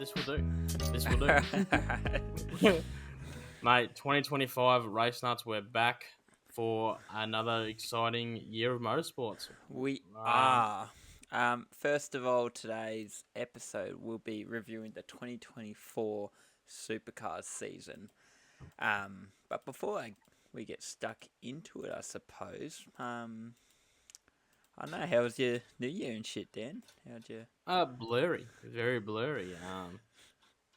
This will do. This will do. Mate, 2025 RaceNuts, we're back for another exciting year of motorsports. We are. First of all, today's episode will be reviewing the 2024 Supercars season. But before we get stuck into it, I suppose, I don't know, how was your New Year and shit, Dan? How'd you... Blurry. Very blurry.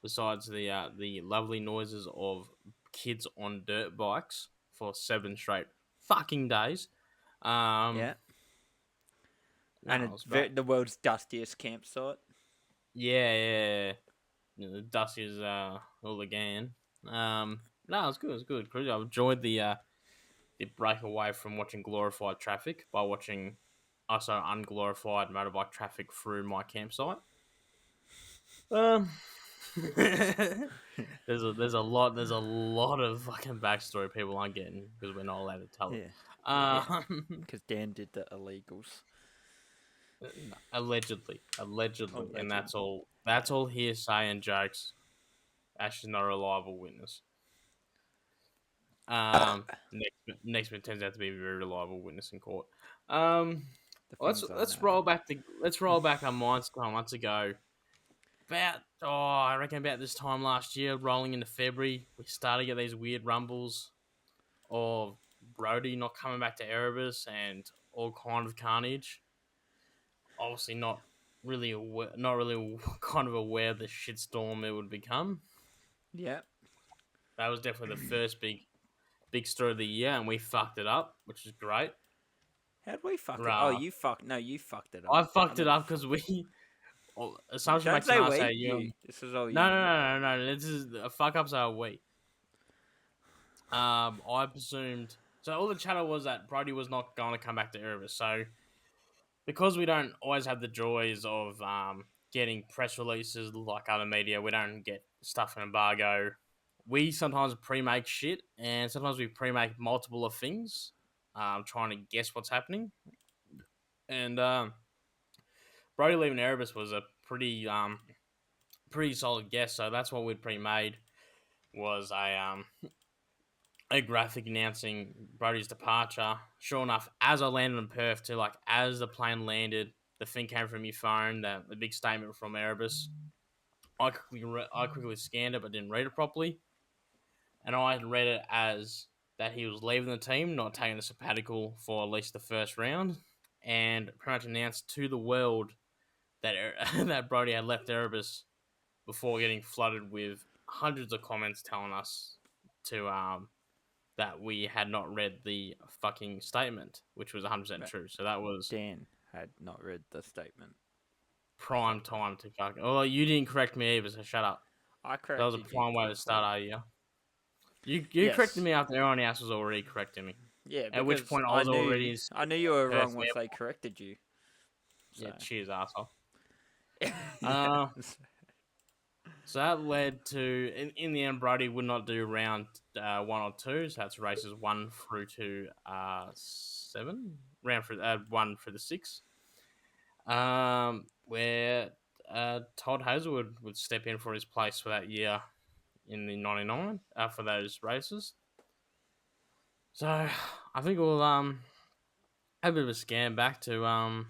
Besides the lovely noises of kids on dirt bikes for 7 straight fucking days. yeah. No, And it was great. the world's dustiest campsite. Yeah. The dusty as all again. No, it was good. It was good. I enjoyed the break away from watching glorified traffic by watching also unglorified motorbike traffic through my campsite. There's a lot of fucking backstory people aren't getting because we're not allowed to tell it. Because Dan did the illegals. Allegedly, and that's all. That's all hearsay and jokes. Actually, not a reliable witness. Next one turns out to be a very reliable witness in court. Let's roll back our minds to months ago. I reckon about this time last year, rolling into February, we started to get these weird rumbles of Brody not coming back to Erebus and all kind of carnage. Obviously, not really kind of aware of the shitstorm it would become. Yeah, that was definitely the first big story of the year, and we fucked it up, which is great. How'd we fuck it? Oh, you fucked it up. I fucked it up because we. Assumption makes an ass out of you. This is all you. No. This is a fuck ups are we. I presumed. So all the chatter was that Brody was not going to come back to Erebus. So because we don't always have the joys of getting press releases like other media, we don't get stuff in embargo. We sometimes pre-make shit, and sometimes we pre-make multiple of things, trying to guess what's happening. And Brody leaving Erebus was a pretty solid guess, so that's what we'd pre-made was a graphic announcing Brody's departure. Sure enough, as I landed in Perth, as the plane landed, the thing came from your phone, the big statement from Erebus. I quickly scanned it, but didn't read it properly, and I had read it as that he was leaving the team, not taking a sabbatical for at least the first round, and pretty much announced to the world that Brody had left Erebus before getting flooded with hundreds of comments telling us to that we had not read the fucking statement, which was 100% true. So that was Dan had not read the statement. Prime time to fuck. Oh, you didn't correct me either, so shut up. I corrected you. That was a prime way to start our year. You corrected me after everyone else was already correcting me. Yeah, at which point I knew you were wrong once they corrected you. So. Yeah, cheers, asshole. So that led to, in the end, Brody would not do round 1 or 2. So that's races 1 through to 7. Round for 1 for the 6. Where Todd Hazelwood would step in for his place for that year in the 99 for those races. So I think we'll have a bit of a scan back to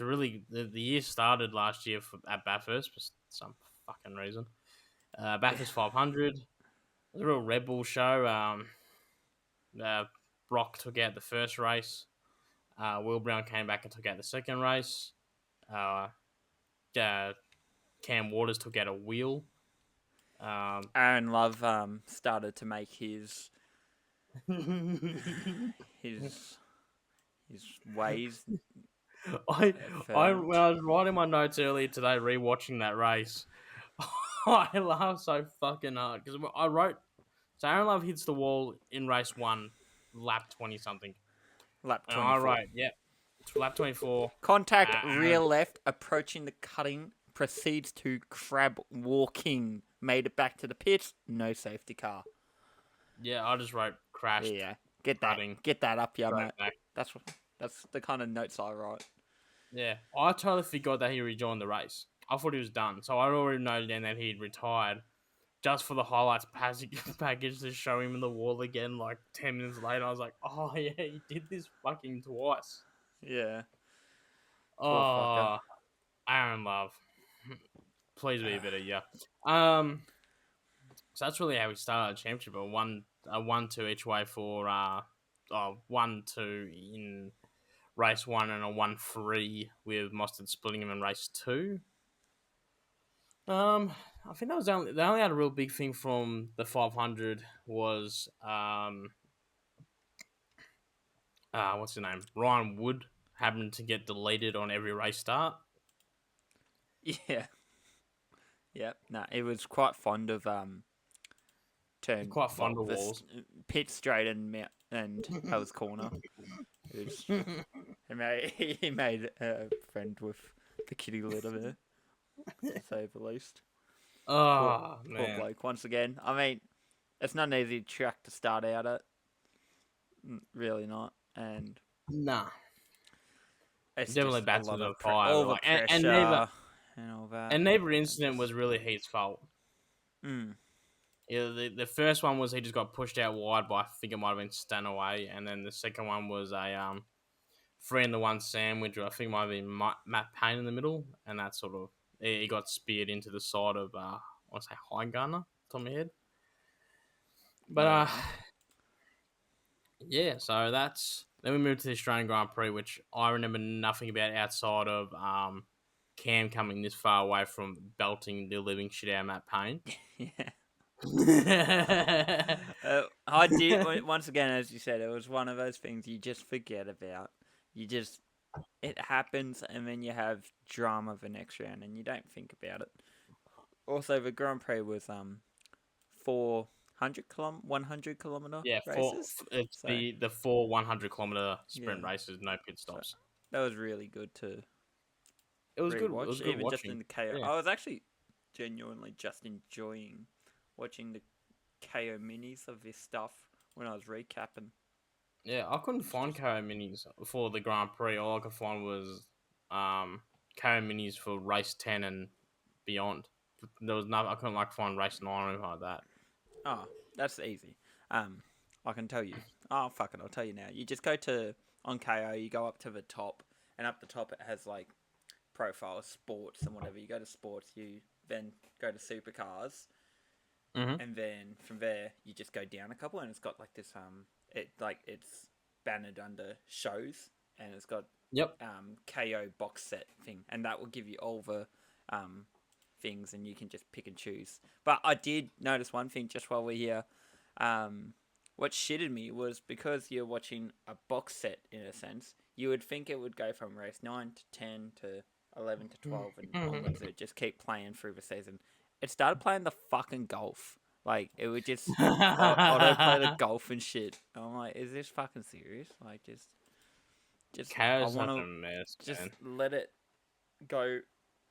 really the year started last year at Bathurst for some fucking reason. Bathurst 500. It was a real Red Bull show. Brock took out the first race. Will Brown came back and took out the second race. Cam Waters took out a wheel. Aaron Love started to make his ways. When I was writing my notes earlier today, rewatching that race, I laughed so fucking hard because I wrote. So Aaron Love hits the wall in race 1, lap 20 something. Lap 24. All right, yep. Lap 24. Contact rear left, approaching the cutting, proceeds to crab walking. Made it back to the pits, no safety car. Yeah, I just wrote crashed. Yeah, get that up, yeah, mate. Back. That's the kind of notes I write. Yeah, I totally forgot that he rejoined the race. I thought he was done. So I already know then that he'd retired. Just for the highlights package to show him in the wall again, like 10 minutes later, I was like, "Oh yeah, he did this fucking twice." Yeah. Poor fucker. Oh, Aaron Love, please be better, yeah. So that's really how we started the championship. A 1-2 each way for 1-2 in race one and a 1-3 with Mostert splitting him in race two. I think that was they only had a real big thing from the 500 was what's his name, Ryan Wood happened to get deleted on every race start. Yeah. Yep. No, he was quite fond of turn Quite fond of this walls. pit straight and Hell's corner. It was, he made a friend with the kitty litter there, to say the least. Oh Poor man, bloke. Once again, I mean, it's not an easy track to start out at. Really not, and nah, it's definitely just a bats lot with a of fire. all the Like, pressure and all that. and neither And incident just, was really Heat's fault. mm, Yeah, the first one was he just got pushed out wide by I think it might have been Stanaway, and then the second one was a 3-1 sandwich, or I think it might have been Matt Payne in the middle, and that sort of he got speared into the side of I want to say Highgarner, top of my head. But yeah. yeah, so that's then we moved to the Australian Grand Prix, which I remember nothing about outside of Cam coming this far away from belting the living shit out of Matt Payne. Yeah. I did once again, as you said, it was one of those things you just forget about. It happens, and then you have drama the next round, and you don't think about it. Also, the Grand Prix was 100 kilometer Yeah, races, it's so the 4 100-kilometer sprint yeah, races, no pit so stops. that was really good to It was good. It rewatch, was good even just watching. in the KO. Yeah, I was actually genuinely just enjoying watching the KO minis of this stuff when I was recapping. yeah. I couldn't find Just KO minis for the Grand Prix. All I could find was KO minis for race 10 and beyond. There was no. I couldn't find race 9 or anything like that. oh, that's easy. I can tell you. Oh fuck it, I'll tell you now. You just go to on KO. You go up to the top, and up the top it has like profile sports and whatever. You go to sports. You then go to supercars, Mm-hmm. and then from there you just go down a couple, and it's got like this it's bannered under shows, and it's got Yep. KO box set thing, and that will give you all the things, and you can just pick and choose. But I did notice one thing just while we're here. What shitted me was because you're watching a box set in a sense, you would think it would go from race 9 to 10 to 11 to 12 and onwards. It would just keep playing through the season. It started playing the fucking golf. Like, it would just auto play the golf and shit. I'm like, is this fucking serious? Like, I KO's want such a to mess, just man. let it go.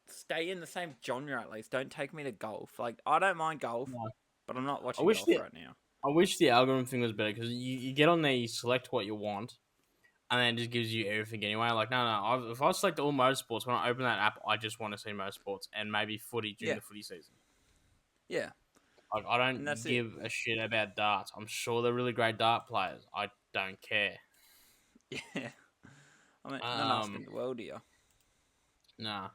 Stay in the same genre at least. Don't take me to golf. Like, I don't mind golf, No. but I'm not I watching wish golf the right now. I wish the algorithm thing was better because you get on there, you select what you want, and then it just gives you everything anyway. Like, no. If I select all motorsports, when I open that app, I just want to see motorsports and maybe footy during Yeah, the footy season. yeah, Like, I and don't that's it. give a shit about darts. I'm sure they're really great dart players. I don't care. Yeah, I mean, not asking Um, the world here. nah.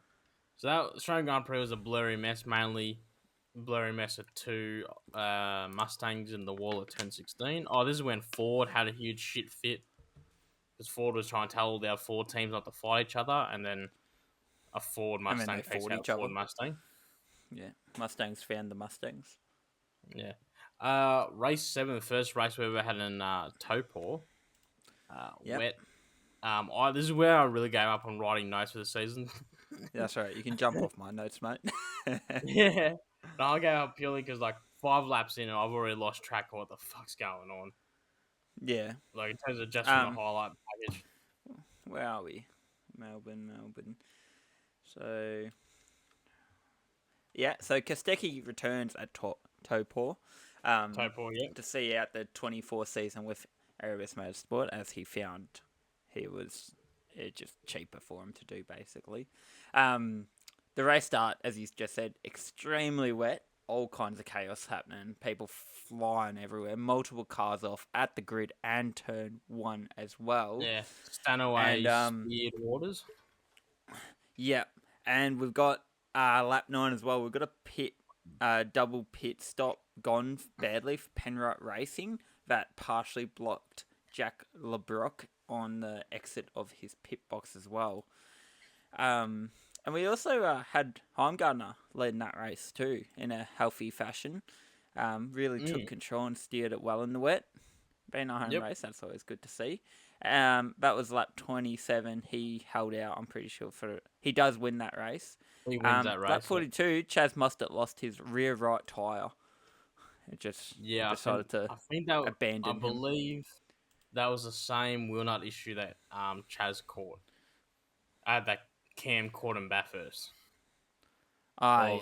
So that Australian Grand Prix was a blurry mess, mainly blurry mess of two Mustangs in the wall at 10-16. Oh, this is when Ford had a huge shit fit because Ford was trying to tell all their Ford teams not to fight each other, and then a Ford And then Mustang they takes fought out each a Ford other. Mustang. Yeah, Mustangs found the Mustangs. Yeah. Race 7, the first race we ever had in Topor. Yep, Wet. This is where I really gave up on writing notes for the season. that's right. You can jump off my notes, mate. Yeah. No, I gave up purely because 5 laps in and I've already lost track of what the fuck's going on. Yeah. Like in terms of just from the Um, highlight package. where are we? Melbourne. So yeah, so Kostecki returns at Topor Topor, yeah. to see out the 24 season with Erebus Motorsport, as he found it just cheaper for him to do, basically. the race start, as you just said, extremely wet. All kinds of chaos happening. People flying everywhere. Multiple cars off at the grid and turn one as well. Yeah, And Stanaway's weird waters. yeah, and we've got lap 9 as well. We've got a double pit stop gone badly for Penrite Racing that partially blocked Jack LeBrock on the exit of his pit box as well. And we also had Heimgartner leading that race too in a healthy fashion. Really took control and steered it well in the wet. Being a home race, that's always good to see. That was lap 27. He held out, I'm pretty sure, he does win that race. He wins that race. Lap 42, Chaz Mustard lost his rear right tyre. It just decided to abandon him. I believe that was the same wheel nut issue that Chaz caught. That Cam caught him Bathurst. Of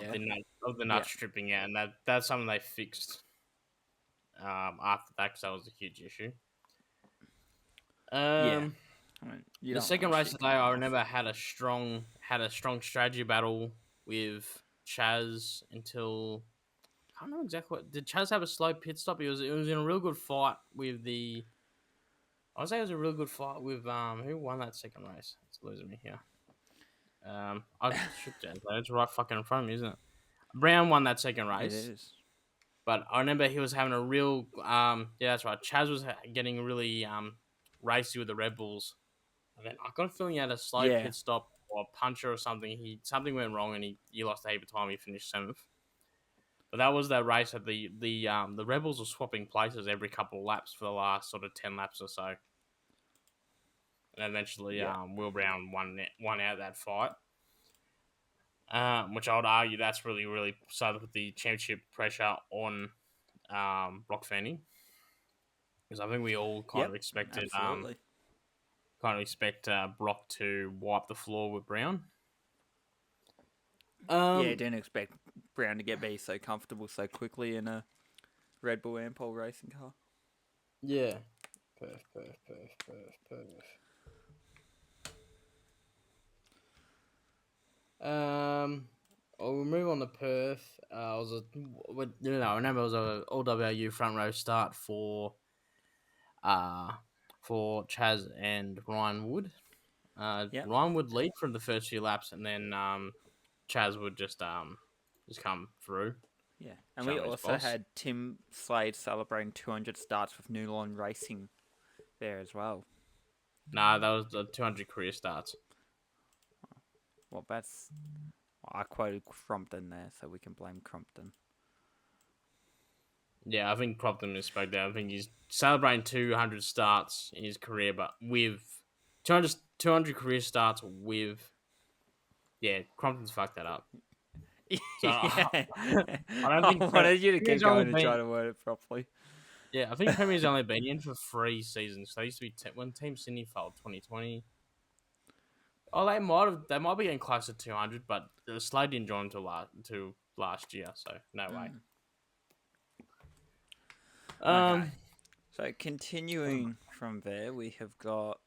the nut stripping out, and that's something they fixed after that, because that was a huge issue. The second race today, I remember had a strong strategy battle with Chaz until I don't know exactly what did Chaz have a slow pit stop. It was in a real good fight with the. I would say it was a real good fight with who won that second race? It's losing me here. I should it's right fucking in front of me, isn't it? Brown won that second race. It is. But I remember he was having a real yeah, that's right. Chaz was getting really racy with the Red Bulls. And then I got a feeling he had a slow pit stop or a puncher or something. Something went wrong and he lost a heap of time. He finished 7th. But that was that race that the Rebels were swapping places every couple of laps for the last sort of 10 laps or so. And eventually Will Brown won out that fight. Which I would argue that's really, really started to put the championship pressure on Brock Fanning. Because I think we all kind of expected Brock to wipe the floor with Brown. Didn't expect Brown to be so comfortable so quickly in a Red Bull Ampol racing car. Yeah. Perf. We'll move on to Perth. I remember it was a all-WU front row start for Chaz and Ryan Wood. Ryan would lead from the first few laps, and then Chaz would just come through. Yeah, and we also had Tim Slade celebrating 200 starts with New Line Racing there as well. Nah, that was the 200 career starts. Well, I quoted Crompton there, so we can blame Crompton. Yeah, I think Crompton misspoke there. I think he's celebrating 200 starts in his career, but with 200 career starts with... Yeah, Crompton's fucked that up. So, I don't think... I wanted you to keep going and try to word it properly. Yeah, I think Premier's only been in for 3 seasons. They used to be... when Team Sydney failed 2020... Oh, they might be getting close to 200, but the Slade didn't join until last year, so no way. Okay. So continuing from there, we have got.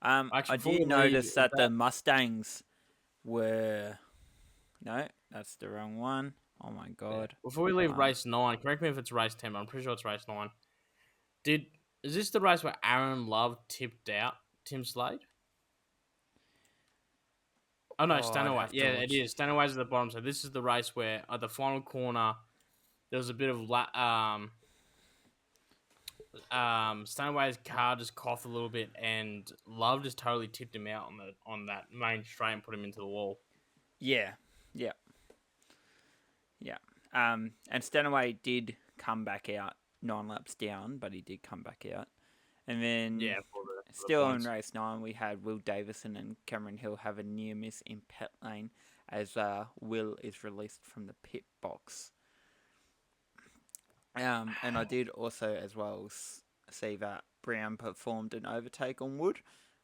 I did notice that the Mustangs were. No, that's the wrong one. Oh my god! Yeah. Before we leave race 9, correct me if it's race 10. But I'm pretty sure it's race 9. Is this the race where Aaron Love tipped out Tim Slade? Oh no, Stanaway. Yeah, it is. Stanaway's at the bottom. So this is the race where at the final corner there was a bit of Stanaway's car just coughed a little bit, and Love just totally tipped him out on that main straight and put him into the wall. Yeah. And Stanaway did come back out 9 laps down, but he did come back out. And then, still in race 9, we had Will Davison and Cameron Hill have a near miss in pit lane as Will is released from the pit box. And I did also as well see that Brown performed an overtake on Wood,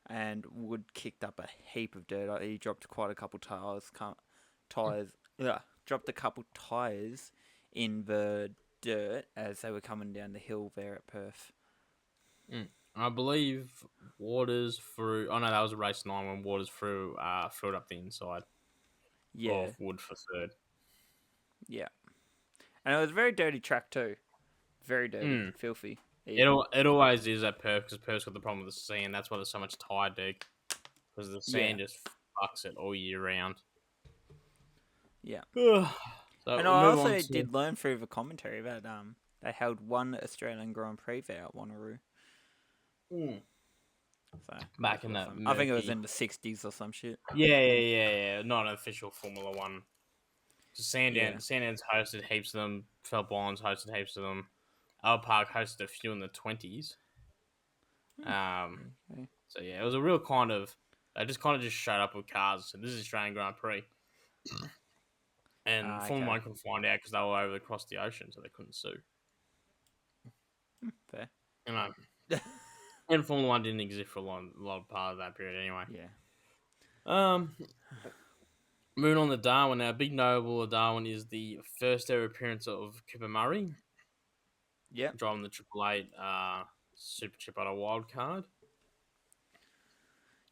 and Wood kicked up a heap of dirt. He dropped quite a couple dropped a couple tyres in the dirt as they were coming down the hill there at Perth. I believe Waters threw... Oh, no, that was a race 9 when Waters threw it up the inside. Yeah, of wood for third. yeah. And it was a very dirty track too. Very dirty, Mm. filthy, It even. it always is at Perth because Perth's got the problem with the sand. That's why there's so much tire dig because the Yeah, sand just fucks it all year round. yeah. So And we'll I move on also to did learn through the commentary that they held one Australian Grand Prix there at Wanneroo. Mm. So Back that's in that awesome. I think it was murky. in the '60s or some shit. Yeah. Not an official Formula One. Yeah. Sandans hosted heaps of them. Phil Bonds hosted heaps of them. Our Park hosted a few in the 20s. Um, Okay. so yeah, it was a real kind of. They just kind of just showed up with cars. So this is Australian Grand Prix, and Formula Okay. One couldn't find out because they were over across the ocean, so they couldn't sue. Fair. You know, and Formula One didn't exist for a lot of part of that period anyway. Yeah. Um, moving on to Darwin now. Big notable of Darwin is the first ever appearance of Cooper Murray Yep. driving the Triple Eight Super Chip on a wild card.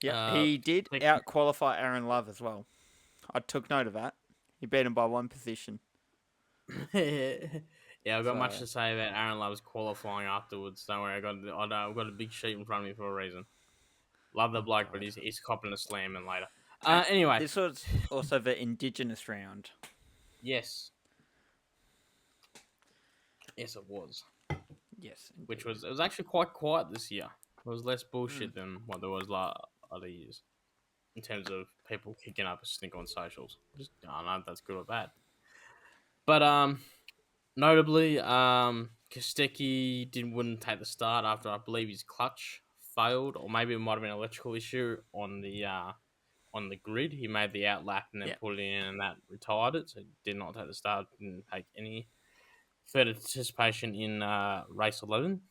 Yep. Uh, He did out qualify Aaron Love as well. I took note of that. He beat him by one position. yeah, I've got much So to say about Aaron Love's qualifying afterwards. Don't worry, I've got a big sheet in front of me for a reason. Love the oh bloke, but god. he's copping a slamming later. And Anyway, this was also the Indigenous round. yes, yes, it was. Yes. Which Indeed. was actually quite quiet this year. It was less Mm. bullshit than what there was other years in terms of people kicking up a stink on socials. Just I don't know if that's good or bad. But notably, Kostecki wouldn't take the start after I believe his clutch failed, or maybe it might have been an electrical issue on the grid. He made the outlap and then Yeah. put it in, and that retired it. So he did not take the start. Didn't take any further participation in race 11.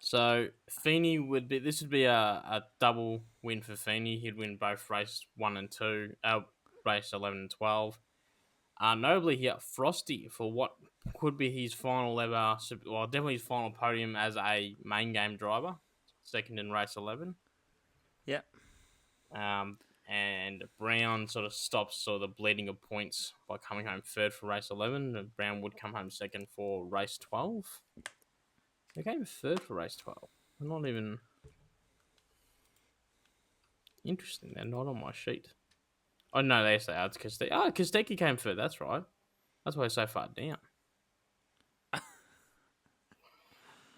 So Feeney would be. This would be a double win for Feeney. He'd win both race 1 and 2, race 11 and 12. Notably, he got Frosty for what could be his final ever, well, definitely his final podium as a main game driver, second in race 11. Yep. And Brown sort of stops the bleeding of points by coming home third for race 11. And Brown would come home second for race 12. They came third for race 12. They're not even interesting. They're not on my sheet. Oh, no, they say it's Kostecki. Oh, Kostecki came third. That's right. That's why he's so far down.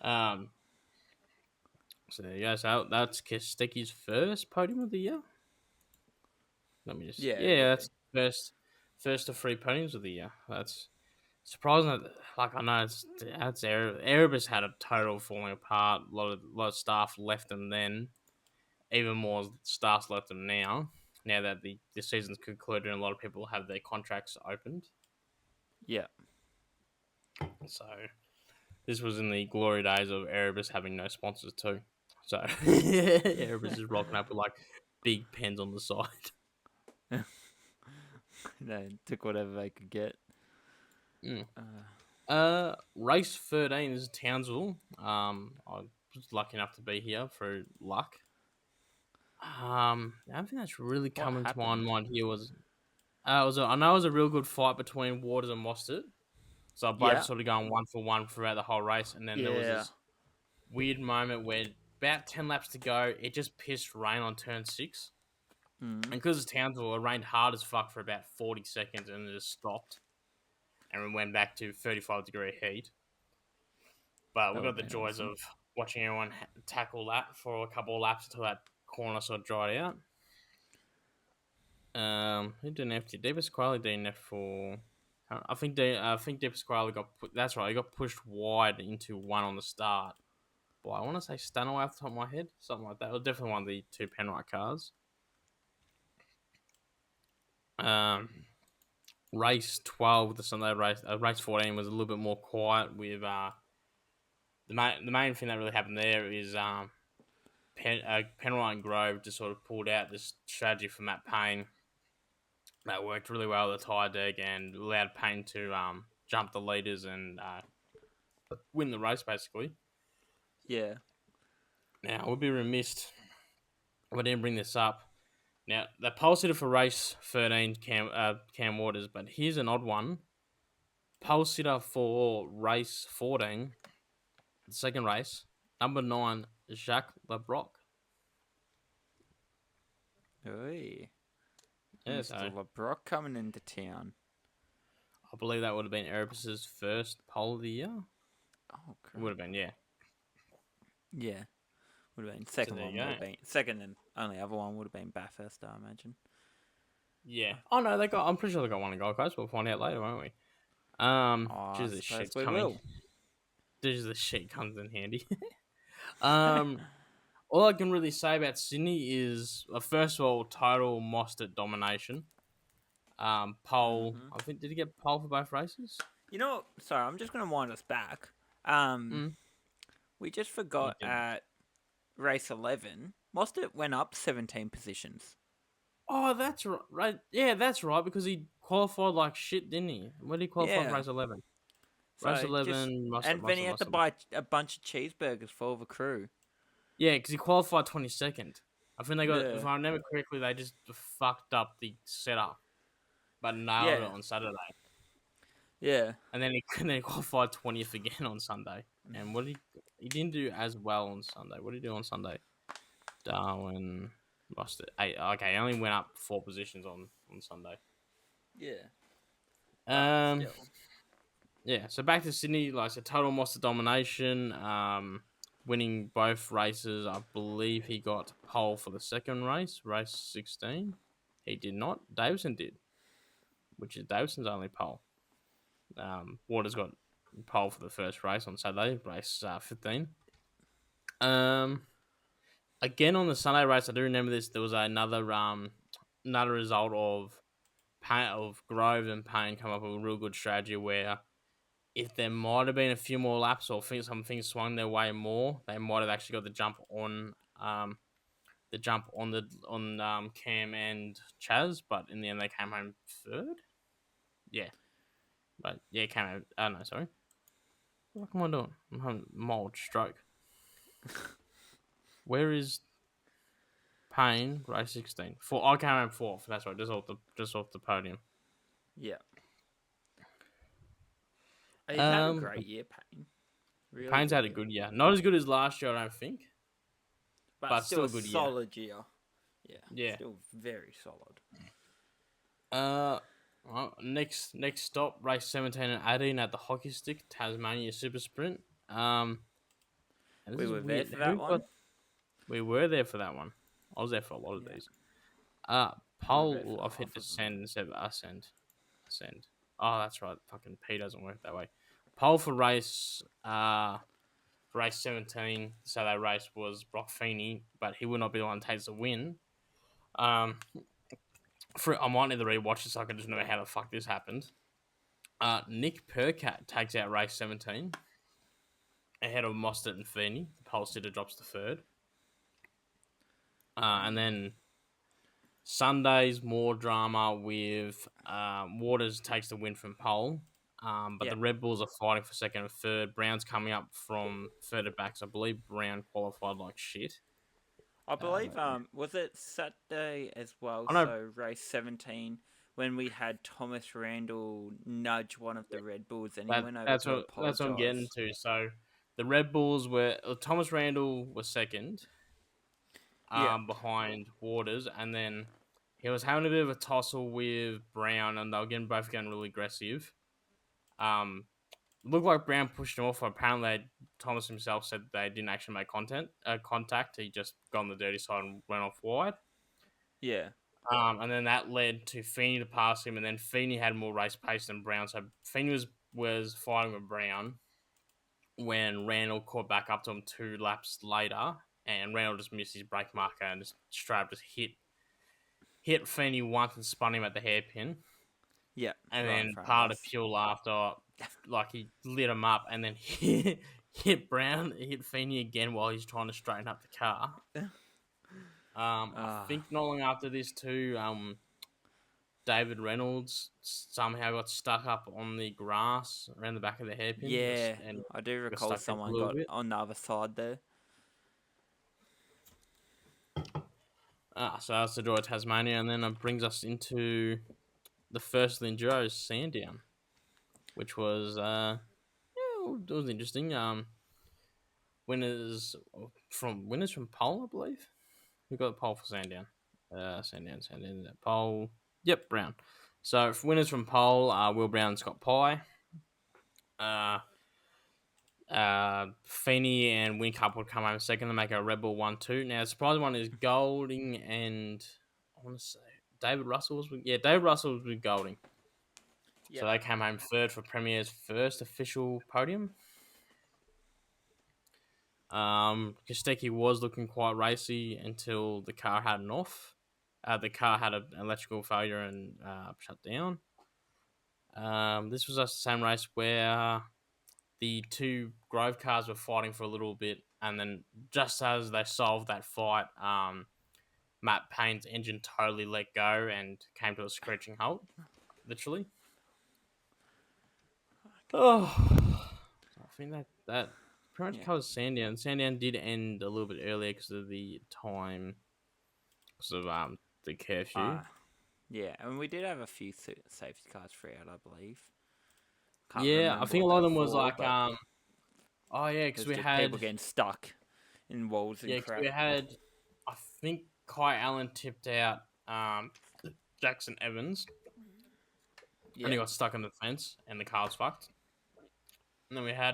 Um, So there you go. So that's Kostecki's first podium of the year. Let me just Yeah. It yeah, would that's be. first of 3 podiums of the year. That's surprising. Like I know that's Erebus had a total falling apart. A lot of staff left them then. Even more staff left them now. Now that the season's concluded and a lot of people have their contracts opened. Yeah. So this was in the glory days of Erebus having no sponsors too. So Erebus is rocking up with like big pens on the side. They took whatever they could get. Mm. Uh, Race 13 is Townsville. I was lucky enough to be here through luck. The only thing that's really what coming to my happened? mind here I know it was a real good fight between Waters and Mostert. So both Yeah. sort of going 1 for 1 throughout the whole race, and then there was Yeah. this weird moment where about 10 laps to go, it just pissed rain on turn 6. Mm. And because it's Townsville, it rained hard as fuck for about 40 seconds and it just stopped. And we went back to 35-degree heat. But we That would got the have been joys awesome. of watching everyone tackle that for a couple of laps until that corner sort of dried out. Who didn't have to? Deepest Pasquale didn't have for. I think Deepest Pasquale got that's right. He got pushed wide into one on the start. Well, I want to say Stanaway off the top of my head, something like that. It was definitely one of the two Penrite cars. Race 12, the Sunday race, race 14 was a little bit more quiet with the main thing that really happened there is Penrite and Grove just sort of pulled out this strategy for Matt Payne that worked really well with the tyre deck and allowed Payne to jump the leaders and win the race basically. Yeah. Now, I would be remiss if I didn't bring this up. Now they pole sitter for race 13, Cam Waters, but here's an odd one. Pole sitter for race 14, the second race, number 9, Jacques Lebrock. Oi, Yeah, Mr. so LeBrock coming into town. I believe that would have been Erebus's first pole of the year. Oh, It would crap. have been, yeah. Yeah, would have been. So Second there you one would go. have been. Second and only other one would have been Bathurst, I imagine. Yeah. Oh no, they got. I'm pretty sure they got one in Gold Coast. We'll find out later, won't we? Oh, I Jeez, this suppose shit's we coming. will. Jeez, this shit comes in handy. um, all I can really say about Sydney is, first of all, total Mostert domination. Pole. Hmm. I think did he get pole for both races? You know, sorry, I'm just going to wind us back. Um, Mm. we just He forgot did. at race 11, Mostert went up 17 positions. Oh, that's right. Right. Yeah, that's right. Because he qualified like shit, didn't he? When did he qualify for Yeah. race 11? Race So just 11, Mustard, and then he Mustard, had to Mustard. buy a bunch of cheeseburgers for the crew. Yeah, because he qualified 22nd. I think they got, if Yeah. I remember correctly, they just fucked up the setup, but nailed it Yeah. on Saturday. Yeah. And then he, and then he qualified 20th again on Sunday. And what did he didn't do as well on Sunday. What did he do on Sunday? Darwin lost it. 8. Okay, he only went up 4 positions on Sunday. Yeah. Um, Still. yeah. So back to Sydney, like so, total monster domination. Winning both races. I believe he got pole for the second race, race 16. He did not. Davison did, which is Davison's only pole. Waters got pole for the first race on Saturday, race 15. Again on the Sunday race, I do remember this. There was another result of Grove and Payne come up with a real good strategy where if there might have been a few more laps or some things swung their way more, they might have actually got the jump on Cam and Chaz, but in the end they came home third. Yeah, but yeah, came home. No, sorry. What am I doing? I'm having mild stroke. Where is Payne? Race 16. I came home fourth. That's right, just off the podium. Yeah. He's had a Um, great year, Payne. Really Payne's good had a year. good year. Not as good as last year, I don't think, But but still still a a good year. solid year. Yeah. Yeah. Still very solid. Next stop, race 17 and 18 at the Hockey Stick, Tasmania Super Sprint. And this We is were there weird. for that one. We were there for that one. I was there for a lot of Yeah. these. We were there Pole, for I've hit half of them. descend instead of ascend. Ascend. Oh, that's right. Fucking P doesn't work that way. Pole for race 17. So that race was Brock Feeney, but he would not be the one to take the win. I might need to rewatch this so I can just remember how the fuck this happened. Nick Percat takes out race 17 ahead of Mostert and Feeney. The pole sitter drops to third. And then Sunday's more drama with Waters takes the win from pole. But the Red Bulls are fighting for second and third. Brown's coming up from further back. So I believe Brown qualified like shit. I believe was it Saturday as well, I know. so race 17 when we had Thomas Randall nudge one of the Red Bulls and he went over That's to what I'm getting apologise. to. So the Red Bulls were Thomas Randall was second, Yeah. behind Waters, and then he was having a bit of a tussle with Brown, and they were both getting really aggressive. Looked like Brown pushed him off. Apparently, Thomas himself said they didn't actually make contact. He just got on the dirty side and went off wide. Yeah. And then that led to Feeney to pass him, and then Feeney had more race pace than Brown. So Feeney was fighting with Brown when Randall caught back up to him 2 laps later, and Randall just missed his brake marker and just straight up just hit Feeney once and spun him at the hairpin. Yeah. And right then part of pure laughter, like he lit him up and then hit Feeney again while he's trying to straighten up the car. I think not long after this too, David Reynolds somehow got stuck up on the grass around the back of the hairpin. Yeah, and I do recall someone got on the other side there. So that's the draw of Tasmania, and then it brings us into the first of the Enduros, Sandown, which was yeah, it was interesting. Winners from pole, I believe. Who got the pole for Sandown? Sandown. Pole. Yep, Brown. So winners from pole, Will Brown, Scott Pye. Feeney and Wincup would come home second to make a Red Bull 1-2. Now, the surprise one is Golding and I want to say David Russell was David Russell was with Golding. So Yep. they came home third for Premier's first official podium. Kostecki was looking quite racy until the car had an off. The car had an electrical failure and shut down. This was the same race where the two Grove cars were fighting for a little bit, and then just as they solved that fight, Matt Payne's engine totally let go and came to a screeching halt, literally. Oh, I think that pretty much Yeah. covers Sandown. Sandown did end a little bit earlier because of the time, because of the curfew. Yeah, and we did have a few safety cars throughout, I believe. Can't Yeah, I remember think a what lot they of were them was for, like but oh yeah, it because was just people getting stuck in walls and crap. we had I think Kai Allen tipped out Jackson Evans and Yeah, he got stuck in the fence and the car was fucked. And then we had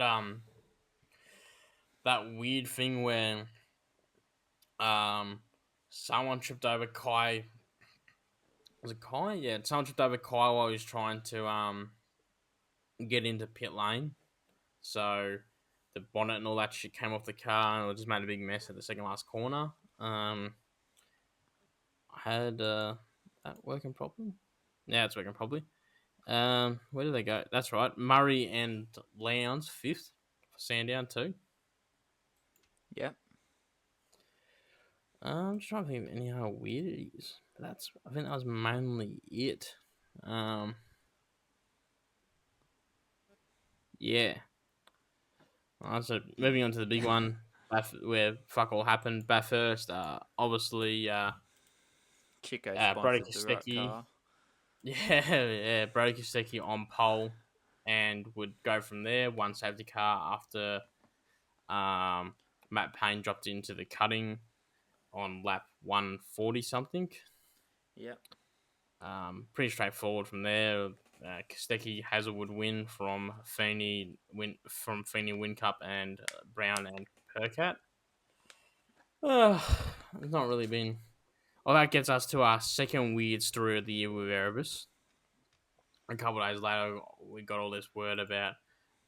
that weird thing where someone tripped over Kai. Was it Kai? Yeah, someone tripped over Kai while he was trying to get into pit lane. So the bonnet and all that shit came off the car and it just made a big mess at the second last corner. I had that working properly. Yeah, it's working properly. Where did they go? That's right. Murray and Lowndes fifth for Sandown too. yeah. I'm just trying to think of any other weirdies. I think that was mainly it. Um, yeah. So moving on to the big one, where fuck all happened. Bathurst, obviously, Chico Brody sponsored the right Kostecki. car. Yeah, Brody Kostecki on pole, and would go from there. One safety car after Matt Payne dropped into the cutting on lap 140 something. Yep. Pretty straightforward from there. Kostecki Hazelwood win from Feeney Wincup and Brown and Percat. It's not really been. Well, that gets us to our second weird story of the year with Erebus. A couple of days later, we got all this word about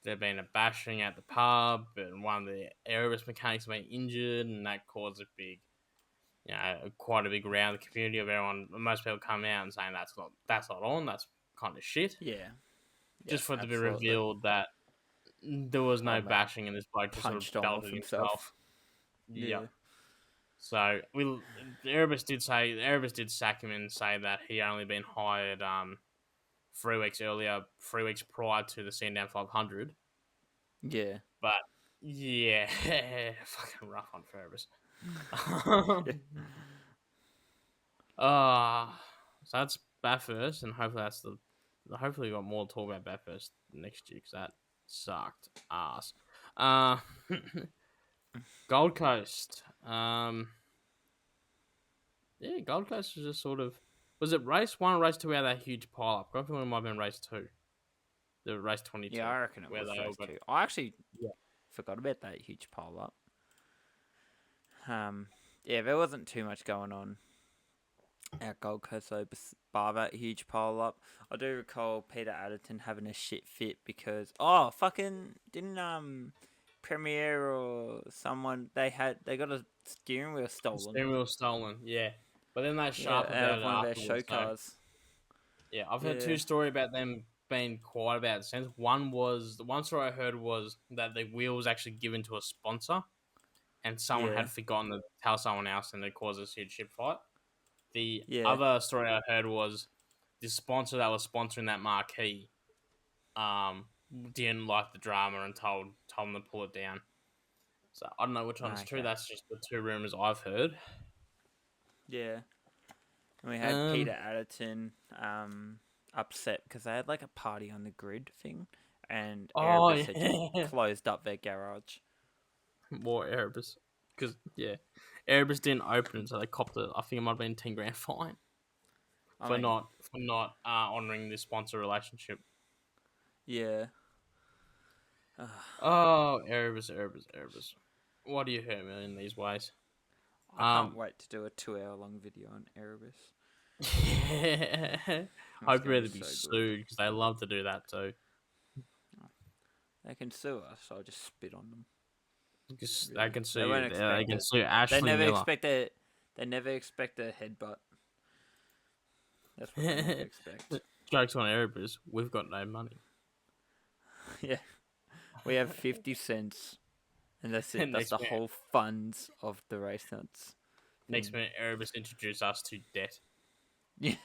there being a bashing at the pub, and one of the Erebus mechanics being injured, and that caused a big, quite a big round in the community of everyone. Most people coming out and saying that's not on. That's kind of shit. Yeah. Yeah, Just for it to be absolutely. revealed that there was Oh, no mate. bashing, and this bloke just sort of Punched on off belted himself. himself. Yeah. Yep. So Erebus did sack him and say that he only been hired 3 weeks earlier, 3 weeks prior to the Sandown 500. Yeah. But yeah, fucking rough on Erebus. Yeah. So that's Bathurst, and hopefully we got more to talk about Bathurst next year because that sucked ass. Uh, Gold Coast. Yeah, Gold Coast was just sort of. Was it race one or race two? We had that huge pile up. I think it might have been race two. The race 22. Yeah, I reckon it where was they all those got. two. I actually Yeah. forgot about that huge pile up. Yeah, there wasn't too much going on at Gold Coast though, bar that huge pile up. I do recall Peter Adderton having a shit fit because fucking didn't Premiere or someone they got a steering wheel The stolen. steering wheel stolen, yeah. But then they Yeah, sharp out about of it one of their afterwards. show So cars. yeah, I've heard Yeah. two stories about them being quiet about it since. The one story I heard was that the wheel was actually given to a sponsor, and someone Yeah. had forgotten to tell someone else, and it caused a huge shit fight. The Yeah. other story I heard was the sponsor that was sponsoring that marquee, didn't like the drama and told them to pull it down. So I don't know which one's true. Okay. That's just the two rumors I've heard. Yeah. And we had Um, Peter Adderton upset because they had like a party on the grid thing, and oh Erebus had just yeah, closed up their garage. more Erebus, because yeah, Erebus didn't open it, so they copped it. I think it might have been 10 grand fine I mean, for not honoring this sponsor relationship. yeah. Oh, Erebus, Erebus, Erebus. Why do you hurt me in these ways? I can't Um, wait to do a 2 hour long video on Erebus. yeah. It's Hope going to you're be to be so good. sued because they love to do that too. They can sue us, I'll just spit on them. Because they Really. can sue They won't you. They expect can it. sue They Ashley never Miller. expect a they never expect a headbutt. That's what they never expect. Jokes on Erebus. We've got no money. Yeah. We have 50 cents and that's it. And That's the whole funds of the RaceNuts next thing. minute, Erebus introduced us to debt. Yeah.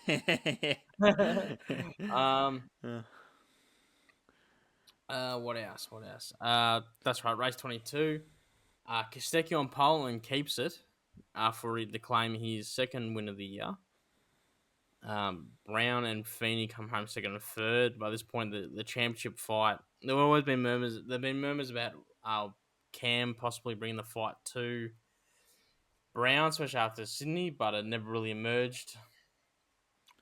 um. What else? What else? That's right. Race 22. Kostecki on pole and keeps it. For to claim his second win of the year. Brown and Feeney come home second and third. By this point, the championship fight. There have always been murmurs. There've been murmurs about Cam possibly bringing the fight to Brown, especially after Sydney, but it never really emerged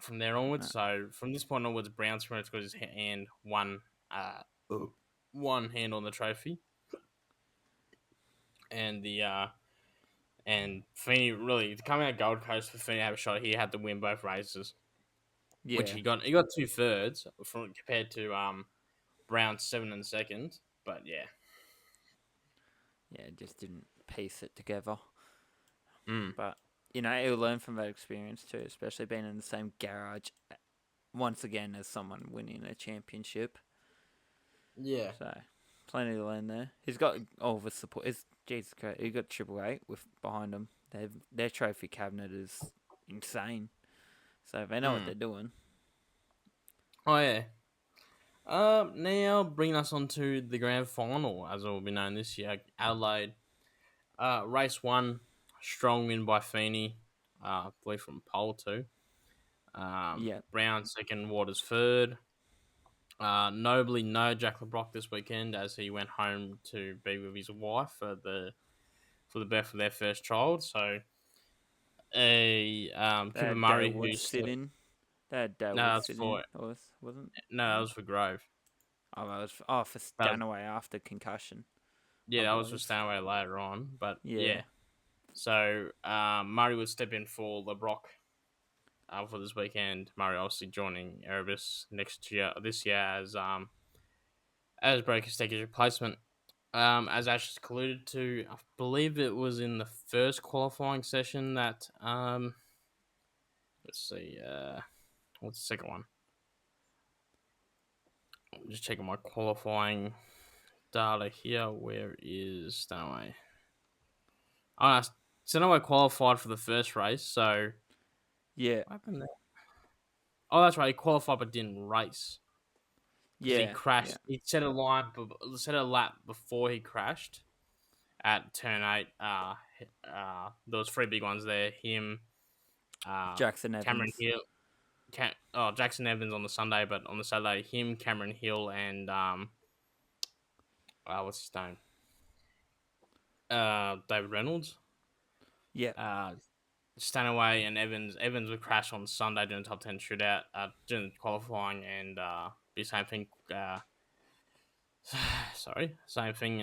from there onwards. So from this point onwards, Brown's pretty much got his hand one hand on the trophy, and and Feeney really coming out Gold Coast for Feeney to have a shot. He had to win both races, which Yeah. he got. He got 2/3 from compared to Brown 7 and second. But yeah, Yeah, just didn't piece it together. mm. But he'll learn from that experience too, especially being in the same garage once again as someone winning a championship. Yeah, So plenty to learn there. He's got all the support. Jesus Christ, he got Triple Eight with behind him. Their trophy cabinet is insane. So they know what they're doing. Oh yeah. Now bringing us on to the grand final, as it will be known this year, Adelaide. Race 1, strong win by Feeney. I believe from pole 2. Yeah, Brown second, Waters third. Nobly no Jack LeBrock this weekend as he went home to be with his wife for the birth of their first child. So they Cooper had Dale Murray, Wood who's sit still in. They had Dale no, Wood that's sit in. for Wasn't? no, that was for Grove. Oh, that was for That was, Stanaway after concussion, yeah, I that was for believe. Stanway later on. But Yeah, yeah, so Murray would step in for LeBrock for this weekend. Murray obviously joining Erebus this year as Breaker Sticker's replacement. As Ash has alluded to, I believe it was in the first qualifying session that let's see, what's the second one? I'm just checking my qualifying data here. Where is Stanaway? Oh, Stanaway qualified for the first race, so yeah, what happened there? Oh, that's right. He qualified but didn't race because he yeah, crashed. yeah. He set a lap before he crashed at turn 8. There was 3 big ones there. Him, Jackson Cameron Evans. Hill, Jackson Evans on the Sunday, but on the Saturday, him, Cameron Hill, and what's his name? David Reynolds. Yeah, Stanaway and Evans. Evans would crash on Sunday during the top 10 shootout, during qualifying, and the same thing. Same thing.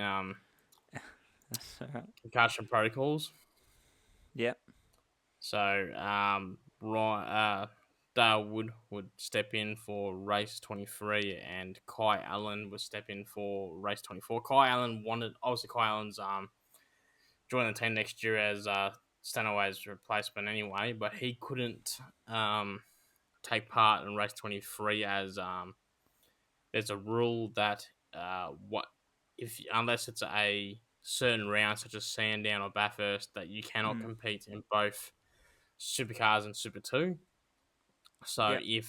that's alright. Concussion protocols. Yeah, So Dale would step in for race 23, and Kai Allen would step in for race 24. Kai Allen's joining the team next year as Stanaway's replacement anyway, but he couldn't take part in race 23 as there's a rule that what if unless it's a certain round such as Sandown or Bathurst that you cannot mm. compete in both Supercars and Super 2. So Yeah.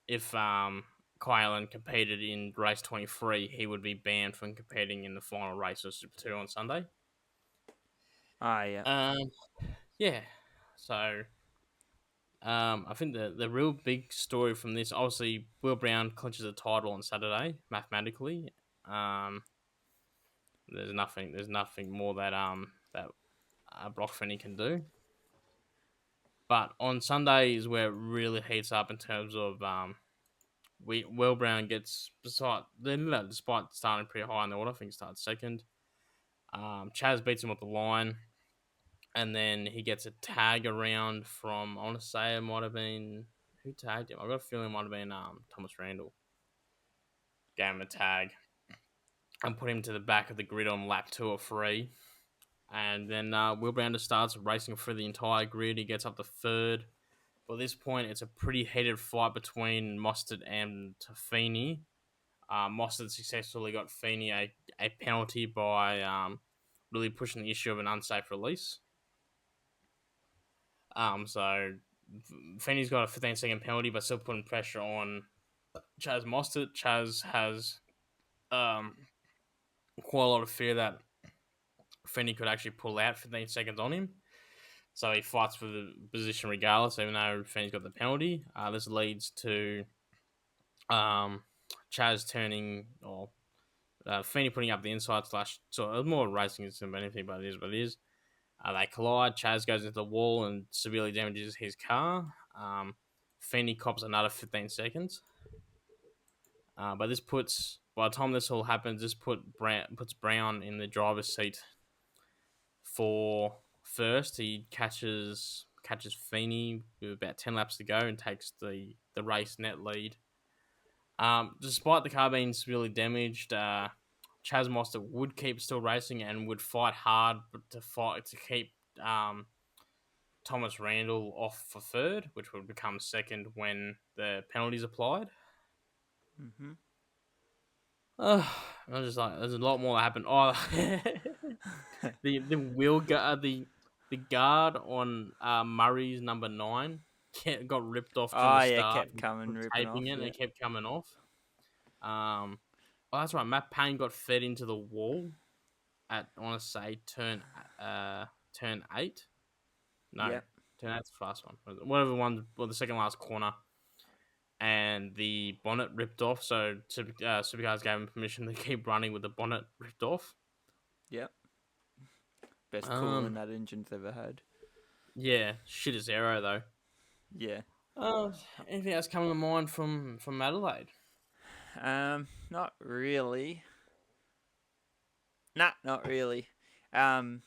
if Kai Allen competed in race 23, he would be banned from competing in the final race of Super 2 on Sunday. Ah, yeah. Um, yeah. So I think the real big story from this, obviously, Will Brown clinches the title on Saturday mathematically. Um, there's nothing more that Brock Finney can do. But on Sunday is where it really heats up in terms of Will Brown gets despite starting pretty high in the order. I think he started second. Chaz beats him up the line, and then he gets a tag around from, I want to say it might have been, who tagged him. I got a feeling it might have been Thomas Randall. Gave him a tag and put him to the back of the grid on lap 2 or 3. And then Will Brown just starts racing through the entire grid. He gets up to third. By this point, it's a pretty heated fight between Mostert and Feeney. Mostert successfully got Feeney a penalty by really pushing the issue of an unsafe release. So Feeney's got a 15-second penalty, but still putting pressure on Chaz Mostert. Chaz has quite a lot of fear that Feeney could actually pull out 15 seconds on him. So he fights for the position regardless, even though Feeney's got the penalty. This leads to Chaz turning, or Feeney putting up the inside slash. So it was more racing than anything, but it is what it is. They collide. Chaz goes into the wall and severely damages his car. Feeney cops another 15 seconds. But by the time this all happens, this puts Brown in the driver's seat for first. He catches Feeney with about 10 laps to go and takes the race net lead. Despite the car being severely damaged, Chaz Mostert would keep still racing and would fight hard to keep Thomas Randall off for third, which would become second when the penalties applied. Mm-hmm. I was just like, there's a lot more that happened. Oh, the guard on Murray's number 9 got ripped off from Oh, the yeah, start. kept coming, From ripping taping off. it, and Yeah. it kept coming off. Oh, that's right. Matt Payne got fed into the wall at, I want to say, turn 8. No, Yep. turn 8's the fast one. Whatever one, well, the second last corner. And the bonnet ripped off, so Supercars gave him permission to keep running with the bonnet ripped off. Yep. Best cooling that engine's ever had. Yeah, shit is aero though. Yeah. Anything else coming to mind from Adelaide? Not really. Nah, not really. Not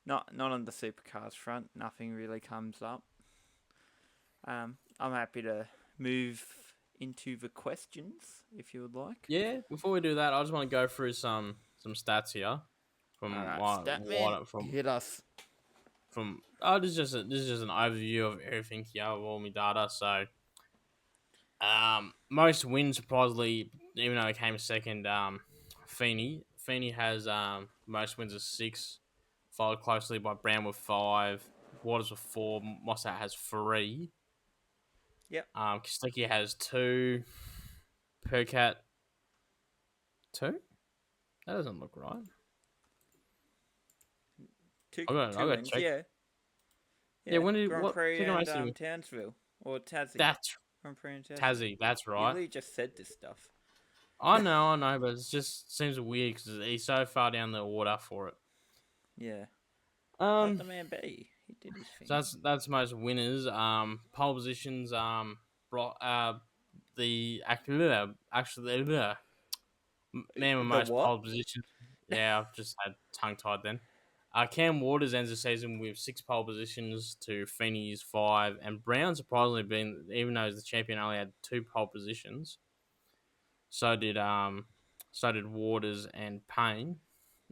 on the Supercars front. Nothing really comes up. I'm happy to move into the questions if you would like. Yeah, before we do that, I just want to go through some stats here from Hit us. This is just an overview of everything here of all my data. So, most wins surprisingly, even though he came second, Feeney has most wins of 6, followed closely by Brown with 5, Waters with 4, Mossad has 3. Yep. Kostecki has 2, Percat 2. That doesn't look right. Two I got wins, check. Yeah, when did Grand what Prix second and race Townsville or Tassie. That's Grand Prix and Tassie. Tassie. That's You right. literally just said this stuff. I know, but it just seems weird because he's so far down the order for it. Yeah. Let the man be. He did his thing. So that's most winners. Pole positions. The actually man with most what? pole positions. Yeah, I've just had tongue tied then. Cam Waters ends the season with 6 pole positions to Feeney's 5, and Brown surprisingly even though he's the champion, only had 2 pole positions. So did Waters and Payne.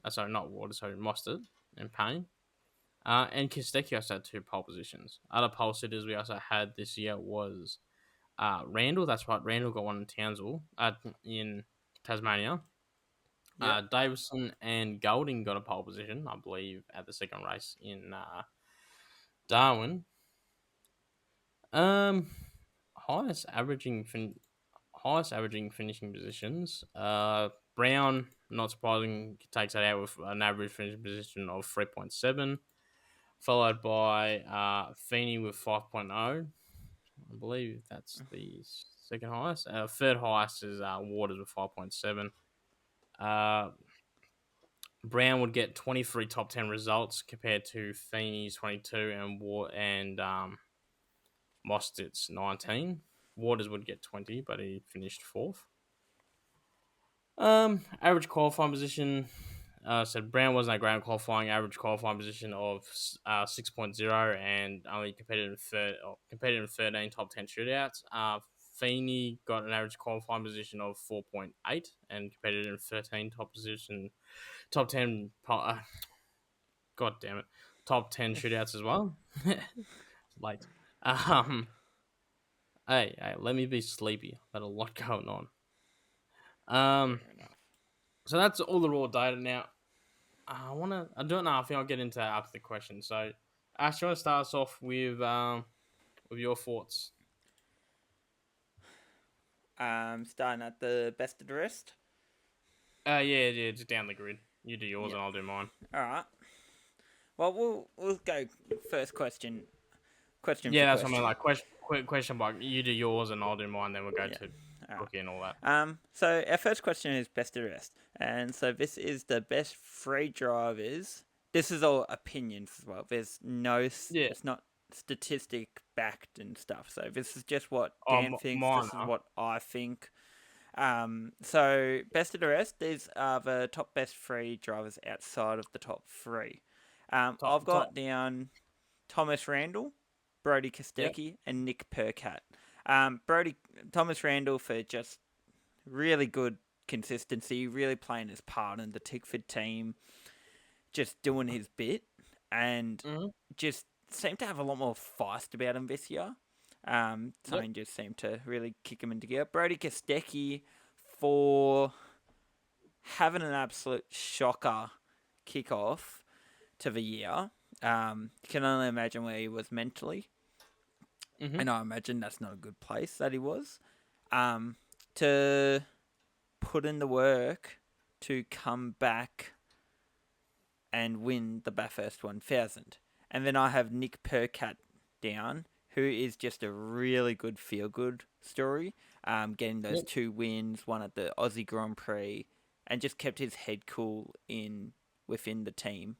Sorry, not Waters. Sorry, Mostert and Payne. And Kostecki also had 2 pole positions. Other pole sitters we also had this year was Randall. That's right, Randall got one in Townsville, in Tasmania. Yep. Davison and Golding got a pole position, I believe, at the second race in Darwin. Highest averaging finishing positions. Brown, not surprising, takes that out with an average finishing position of 3.7. followed by Feeney with 5.0. I believe that's the second highest. Third highest is Waters with 5.7. Brown would get 23 top 10 results compared to Feeney's 22 and Mostert's 19. Waters would get 20, but he finished fourth. Average qualifying position. Said Brown wasn't that great in qualifying. Average qualifying position of 6.0 and only competed in 13 top 10 shootouts. Feeney got an average qualifying position of 4.8 and competed in 13 top 10. God damn it, top 10 shootouts as well. Late. Um, hey, let me be sleepy. I've got a lot going on. Fair enough. So that's all the raw data now. I don't know. I think I'll get into that after the question. So, Ash, you want to start us off with your thoughts? Starting at the best of the rest. Yeah, just down the grid. You do yours, Yep. and I'll do mine. All right. Well, we'll go first question. Question Yeah, for that's question. what I mean. Like question by you do yours, and I'll do mine. Then we'll go to rookie and all that. So our first question is best of the rest, and so this is the best free drivers. This is all opinions as well. There's no, it's not statistic backed and stuff. So this is just what Dan thinks. Mine, this is what I think. So best of the rest, these are the top best free drivers outside of the top three. I've got down Thomas Randall, Brody Kostecki, and Nick Percat. Thomas Randall for just really good consistency, really playing his part in the Tickford team, just doing his bit, and just seemed to have a lot more feist about him this year. Something just seemed to really kick him into gear. Brody Kostecki for having an absolute shocker kickoff to the year. Can only imagine where he was mentally. And I imagine that's not a good place that he was. To put in the work to come back and win the Bathurst 1000. And then I have Nick Percat down, who is just a really good feel-good story. Getting those 2 wins, one at the Aussie Grand Prix, and just kept his head cool within the team.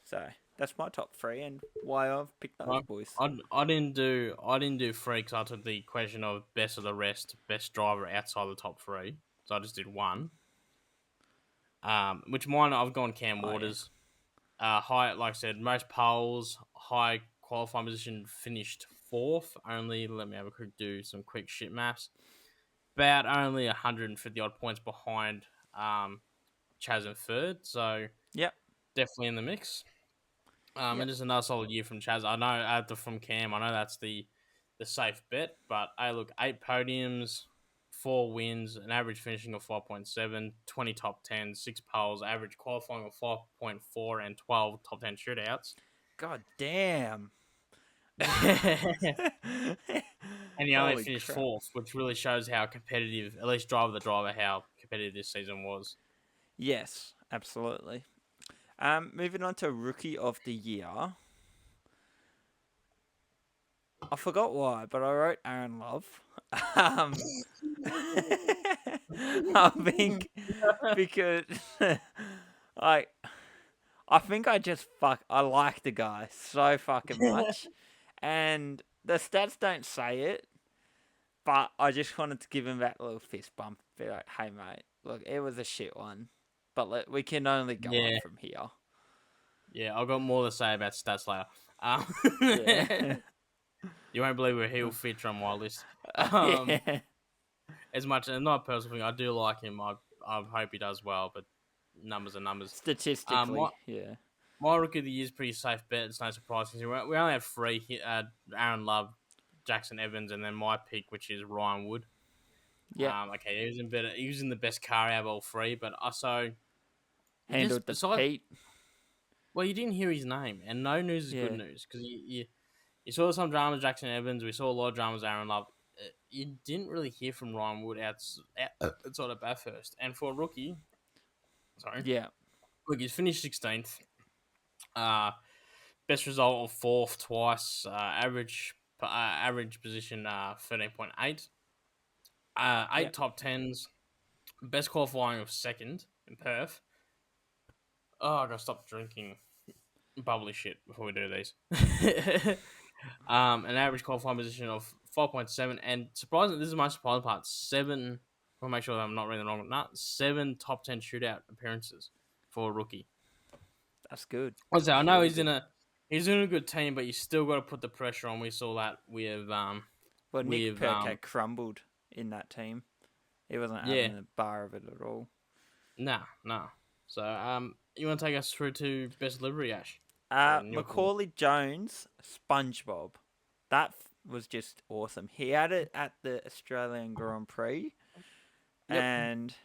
So that's my top 3 and why I've picked those boys. I didn't do 3 because I took the question of best of the rest, best driver outside the top 3. So I just did 1. Which mine I've gone Cam Waters. High, like I said, most poles, high qualifying position, finished 4th. Only let me have a do some quick shit maths. About only 150 odd points behind Chaz in 3rd. So definitely in the mix. And just another solid year from Chaz. I know from Cam, I know that's the safe bet, but hey, look, 8 podiums, 4 wins, an average finishing of 5.7, 20 top 10, 6 poles, average qualifying of 5.4, and 12 top 10 shootouts. God damn. And he only finished 4th, which really shows how competitive, at least driver, how competitive this season was. Yes, absolutely. Moving on to Rookie of the Year. I forgot why, but I wrote Aaron Love. I think because I think I like the guy so fucking much, and the stats don't say it, but I just wanted to give him that little fist bump. Be like, hey mate, look, it was a shit one, but we can only go up from here. Yeah, I've got more to say about stats later. You won't believe where he'll feature on my list. As much as not a personal thing, I do like him. I hope he does well, but numbers are numbers. Statistically, My rookie of the year is pretty safe bet. It's no surprise because we only have 3: Aaron Love, Jackson Evans, and then my pick, which is Ryan Wood. Yeah. Okay, he was in the best car out of all 3, but also handled the heat. Well, you didn't hear his name, and no news is good news because you saw some drama with Jackson Evans. We saw a lot of drama with Aaron Love. You didn't really hear from Ryan Wood outside of Bathurst. And for a rookie, look, he's finished 16th. best result of fourth twice. Average position 13.8. Yeah. Eight top tens. Best qualifying of second in Perth. Oh, I gotta stop drinking bubbly shit before we do these. An average qualifying position of 5.7, and surprisingly, this is my surprising part. Seven. I'll make sure that I'm not reading wrong. Not 7 top 10 shootout appearances for a rookie. That's good. I That's know really good. he's in a good team, but you still got to put the pressure on. We saw that Well, Nick with Perk had crumbled in that team. He wasn't yeah, having a bar of it at all. nah. So you want to take us through to best livery, Ash? In your opinion? Macaulay Jones, SpongeBob. That was just awesome. He had it at the Australian Grand Prix, Yep. and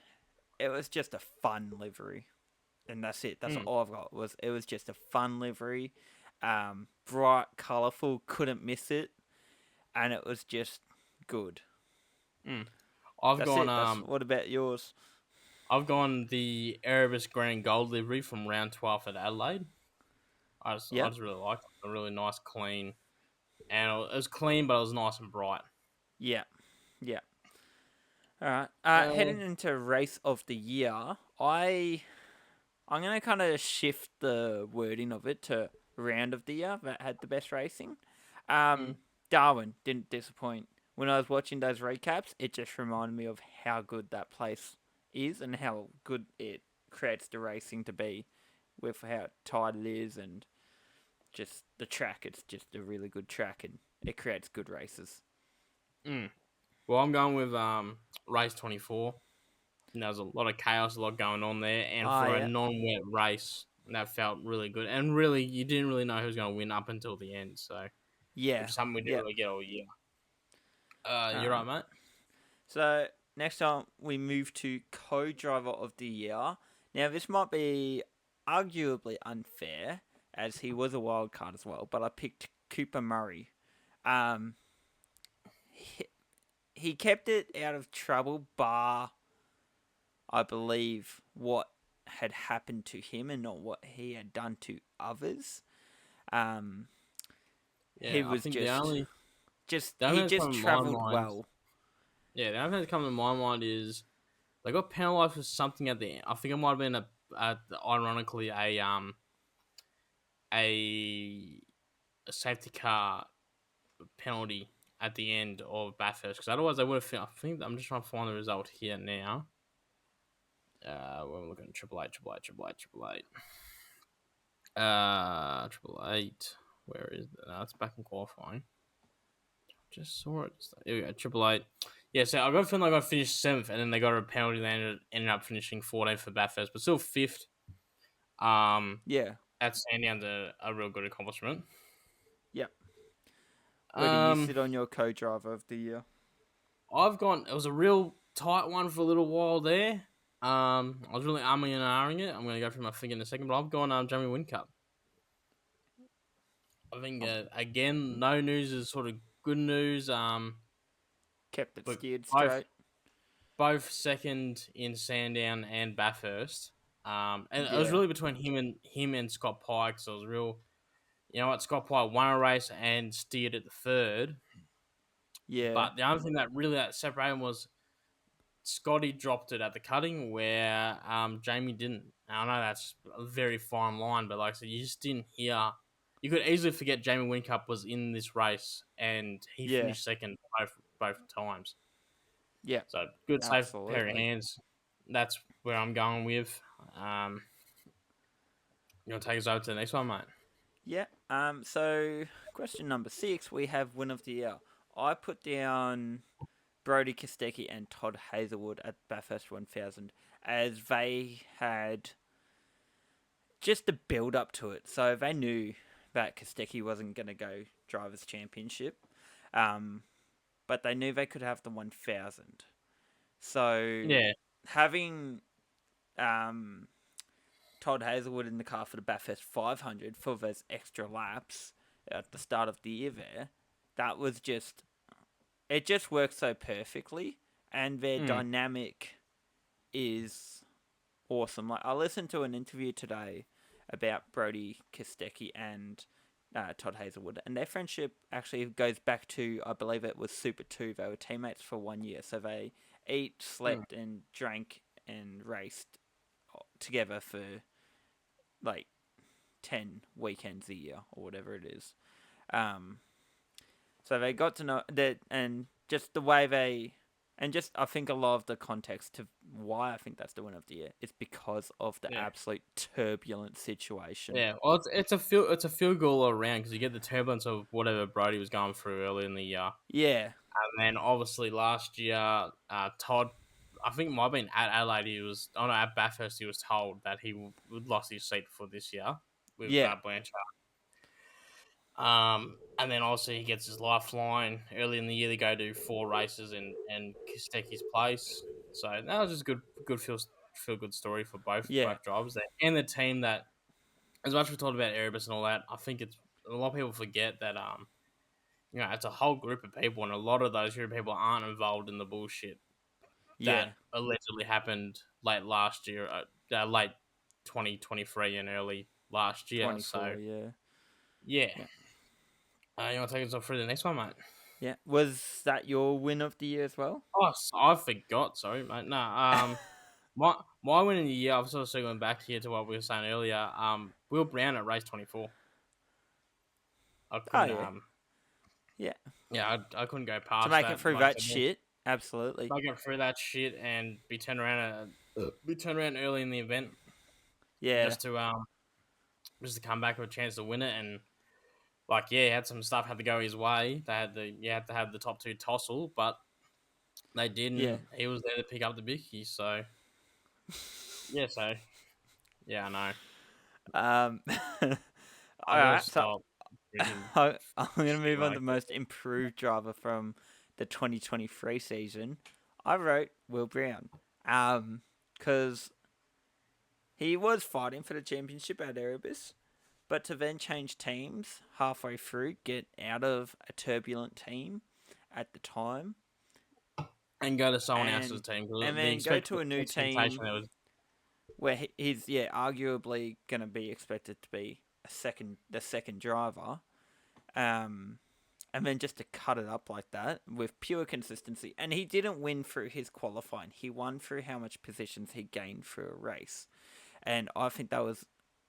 it was just a fun livery. And that's it. That's all I've got. It was just a fun livery, bright, colourful. Couldn't miss it, and it was just good. I've That's gone it. What about yours? I've gone the Erebus Green and Gold livery from round 12 at Adelaide. I Yep. just really liked it. A really nice, clean, and it was clean, but it was nice and bright. Yeah. Yeah. All right. Uh, Heading into race of the year, I'm gonna kind of shift the wording of it to round of the year that had the best racing. mm, Darwin didn't disappoint. When I was watching those recaps, it just reminded me of how good that place is and how good it creates the racing to be, with how tight it is and just the track. It's just a really good track and it creates good races. mm. Well, I'm going with race 24. And there was a lot of chaos, a lot going on there, and Ah, for a yeah, non-wet race, that felt really good. And really, you didn't really know who was going to win up until the end, so which yeah, is something we didn't yep. really get all year. All You're right, right. mate. So next time we move to co-driver of the year. Now this might be arguably unfair as he was a wild card as well, but I picked Cooper Murray. Um, he, he kept it out of trouble, bar I believe what had happened to him and not what he had done to others. Um, he Yeah, I was think just the only he thing that's just coming to my travelled mind, well. yeah, the only thing that's coming to my mind is they got penalised for something at the end. I think it might have been ironically a a safety car penalty at the end of Bathurst because otherwise they would have. I think I'm just trying to find the result here now. We're looking at Triple Eight. Triple Eight. Where is that? No, it's back in qualifying. Just saw it. Here we go. Triple Eight. Yeah, so I got a feeling they got finished 7th, and then they got a penalty. They ended up finishing 14th for Bathurst, but still 5th. Um, Yeah. that's Sandown's a real good accomplishment. Yep. Where do you Um, sit on your co-driver of the year? I've gone. It was a real tight one for a little while there. I was really umming and ahhing it. I'm going to go through my finger in a second, but I've gone Jamie Whincup. I think I've again, no news is sort of good news. kept it But steered both straight. both second in Sandown and Bathurst. And it was Yeah. really between him and Scott Pike. So it was real. You know what? Scott Pike won a race and steered at the third. Yeah. But the other thing that separated him was Scotty dropped it at the cutting where Jamie didn't. Now, I know that's a very fine line, but like I said, you just didn't hear. You could easily forget Jamie Whincup was in this race and he Yeah. finished second both times. Yeah. So good, safe pair of Absolutely. hands. That's where I'm going with. Um, you want to take us over to the next one, mate? Yeah. So question number 6, we have win of the year. I put down Brody Kostecki and Todd Hazelwood at Bathurst 1000 as they had just the build up to it. So they knew that Kostecki wasn't going to go Drivers' Championship, but they knew they could have the 1000. So Yeah. having Todd Hazelwood in the car for the Bathurst 500 for those extra laps at the start of the year there, that was just, it just works so perfectly, and their dynamic is awesome. Like I listened to an interview today about Brody Kostecki and Todd Hazelwood, and their friendship actually goes back to, I believe it was Super 2. They were teammates for 1 year, so they eat, Mm. slept, and drank and raced together for like 10 weekends a year or whatever it is. Um, so they got to know that, and just the way they, and just I think a lot of the context to why I think that's the win of the year is because of the Yeah. absolute turbulent situation. Yeah, well, it's a field goal all around because you get the turbulence of whatever Brody was going through early in the year, Yeah, and then obviously last year, Todd, I think it might have been at Adelaide. At Bathurst, he was told that would lost his seat for this year with yeah, Blanchard. And then also he gets his lifeline early in the year to go do 4 races and take his place. So that was just good feel good story for yeah, both drivers there and the team. That as much as we talked about Erebus and all that, I think it's a lot of people forget that it's a whole group of people, and a lot of those group of people aren't involved in the bullshit that yeah. allegedly happened late last year, late 2023 and early last year. So 24, yeah. yeah, Yeah. you want to take us off through the next one, mate? Yeah. Was that your win of the year as well? Oh, I forgot. Sorry, mate. No, my win in the year. I'm sort of circling back here to what we were saying earlier. Will Brown at race 24. I Oh, couldn't. yeah. Yeah. Yeah, I couldn't go To past make it that. through Like I that said, shit? Absolutely. make up through that shit and be turned around early in the event Yeah. just to come back with a chance to win it. And like, yeah, he had some stuff had to go his way. You had to have the top two tussle, but they Yeah. didn't. He was there to pick up the bickie. So yeah, I know. Um, I'm gonna alright, so stop freaking I'm going to shit move on like to this. most improved driver from the 2023 season. I wrote Will Brown. Because he was fighting for the championship at Erebus, but to then change teams halfway through, get out of a turbulent team at the time, And go to someone else's and team because and the then go to a new expectation team there was where he's arguably going to be expected to be the second driver, um, and then just to cut it up like that with pure consistency. And he didn't win through his qualifying; he won through how much positions he gained through a race, and I think that was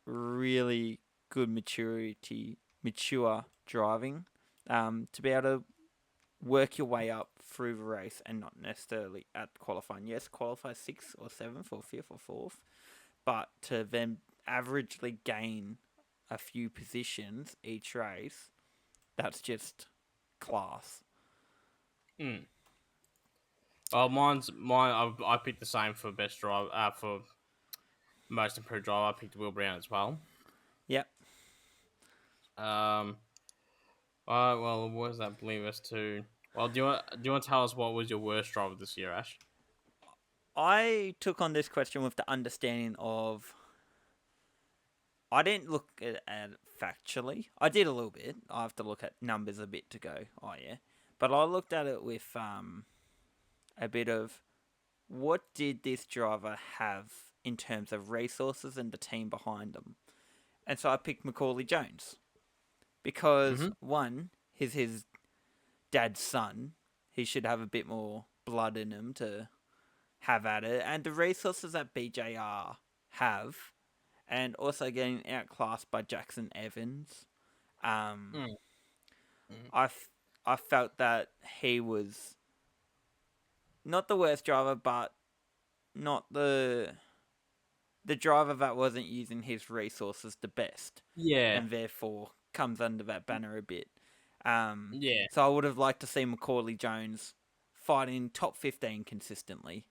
really good mature driving, to be able to work your way up through the race and not necessarily at qualifying. Yes, qualify sixth or seventh or fifth or fourth, but to then averagely gain a few positions each race, that's just class. mm. Oh, mine. I picked the same for best driver. For most improved driver, I picked Will Brown as well. Yep. Um. Well, what does that believe us to? Well, do you want to tell us what was your worst driver this year, Ash? I took on this question with the understanding of I didn't look at it factually. I did a little bit. I have to look at numbers a bit to go, oh yeah. But I looked at it with a bit of what did this driver have in terms of resources and the team behind them. And so I picked Macaulay Jones because Mm-hmm. one, he's his dad's son. He should have a bit more blood in him to have at it, and the resources that BJR have, and also getting outclassed by Jackson Evans. Um, Mm. Mm. I, f- I felt that he was not the worst driver, but not the driver that wasn't using his resources the best, Yeah, and therefore comes under that banner a bit. Um, yeah, so I would have liked to see Macaulay Jones fighting top 15 consistently.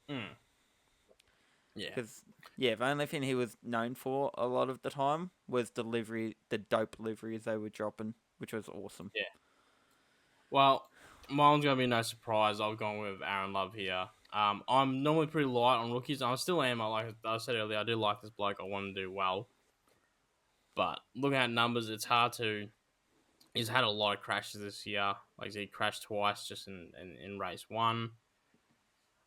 mm. Yeah, Because, yeah, the only thing he was known for a lot of the time was the dope deliveries they were dropping, which was awesome. yeah. Well, mine's gonna be no surprise. I've gone with Aaron Love here. I'm normally pretty light on rookies. I still am. Like I said earlier, I do like this bloke. I want to do well, but looking at numbers, it's hard to. He's had a lot of crashes this year. Like he crashed twice just in race one.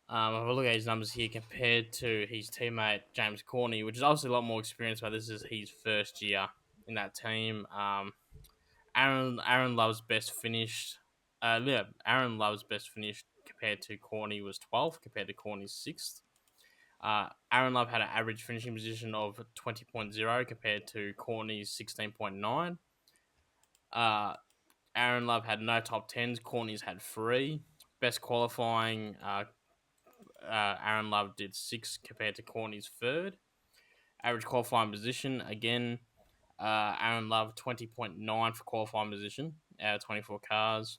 If I look at his numbers here compared to his teammate James Corney, which is obviously a lot more experience, but this is his first year. in that team. Aaron Love's best finished. Yeah, Aaron Love's best finish compared to Corny was 12th, compared to Corny's 6th. Aaron Love had an average finishing position of 20.0 compared to Corny's 16.9. Uh, Aaron Love had no top 10s. Corny's had 3. Best qualifying, Aaron Love did 6 compared to Corny's 3rd. Average qualifying position, again, Aaron Love 20.9 for qualifying position out of 24 cars,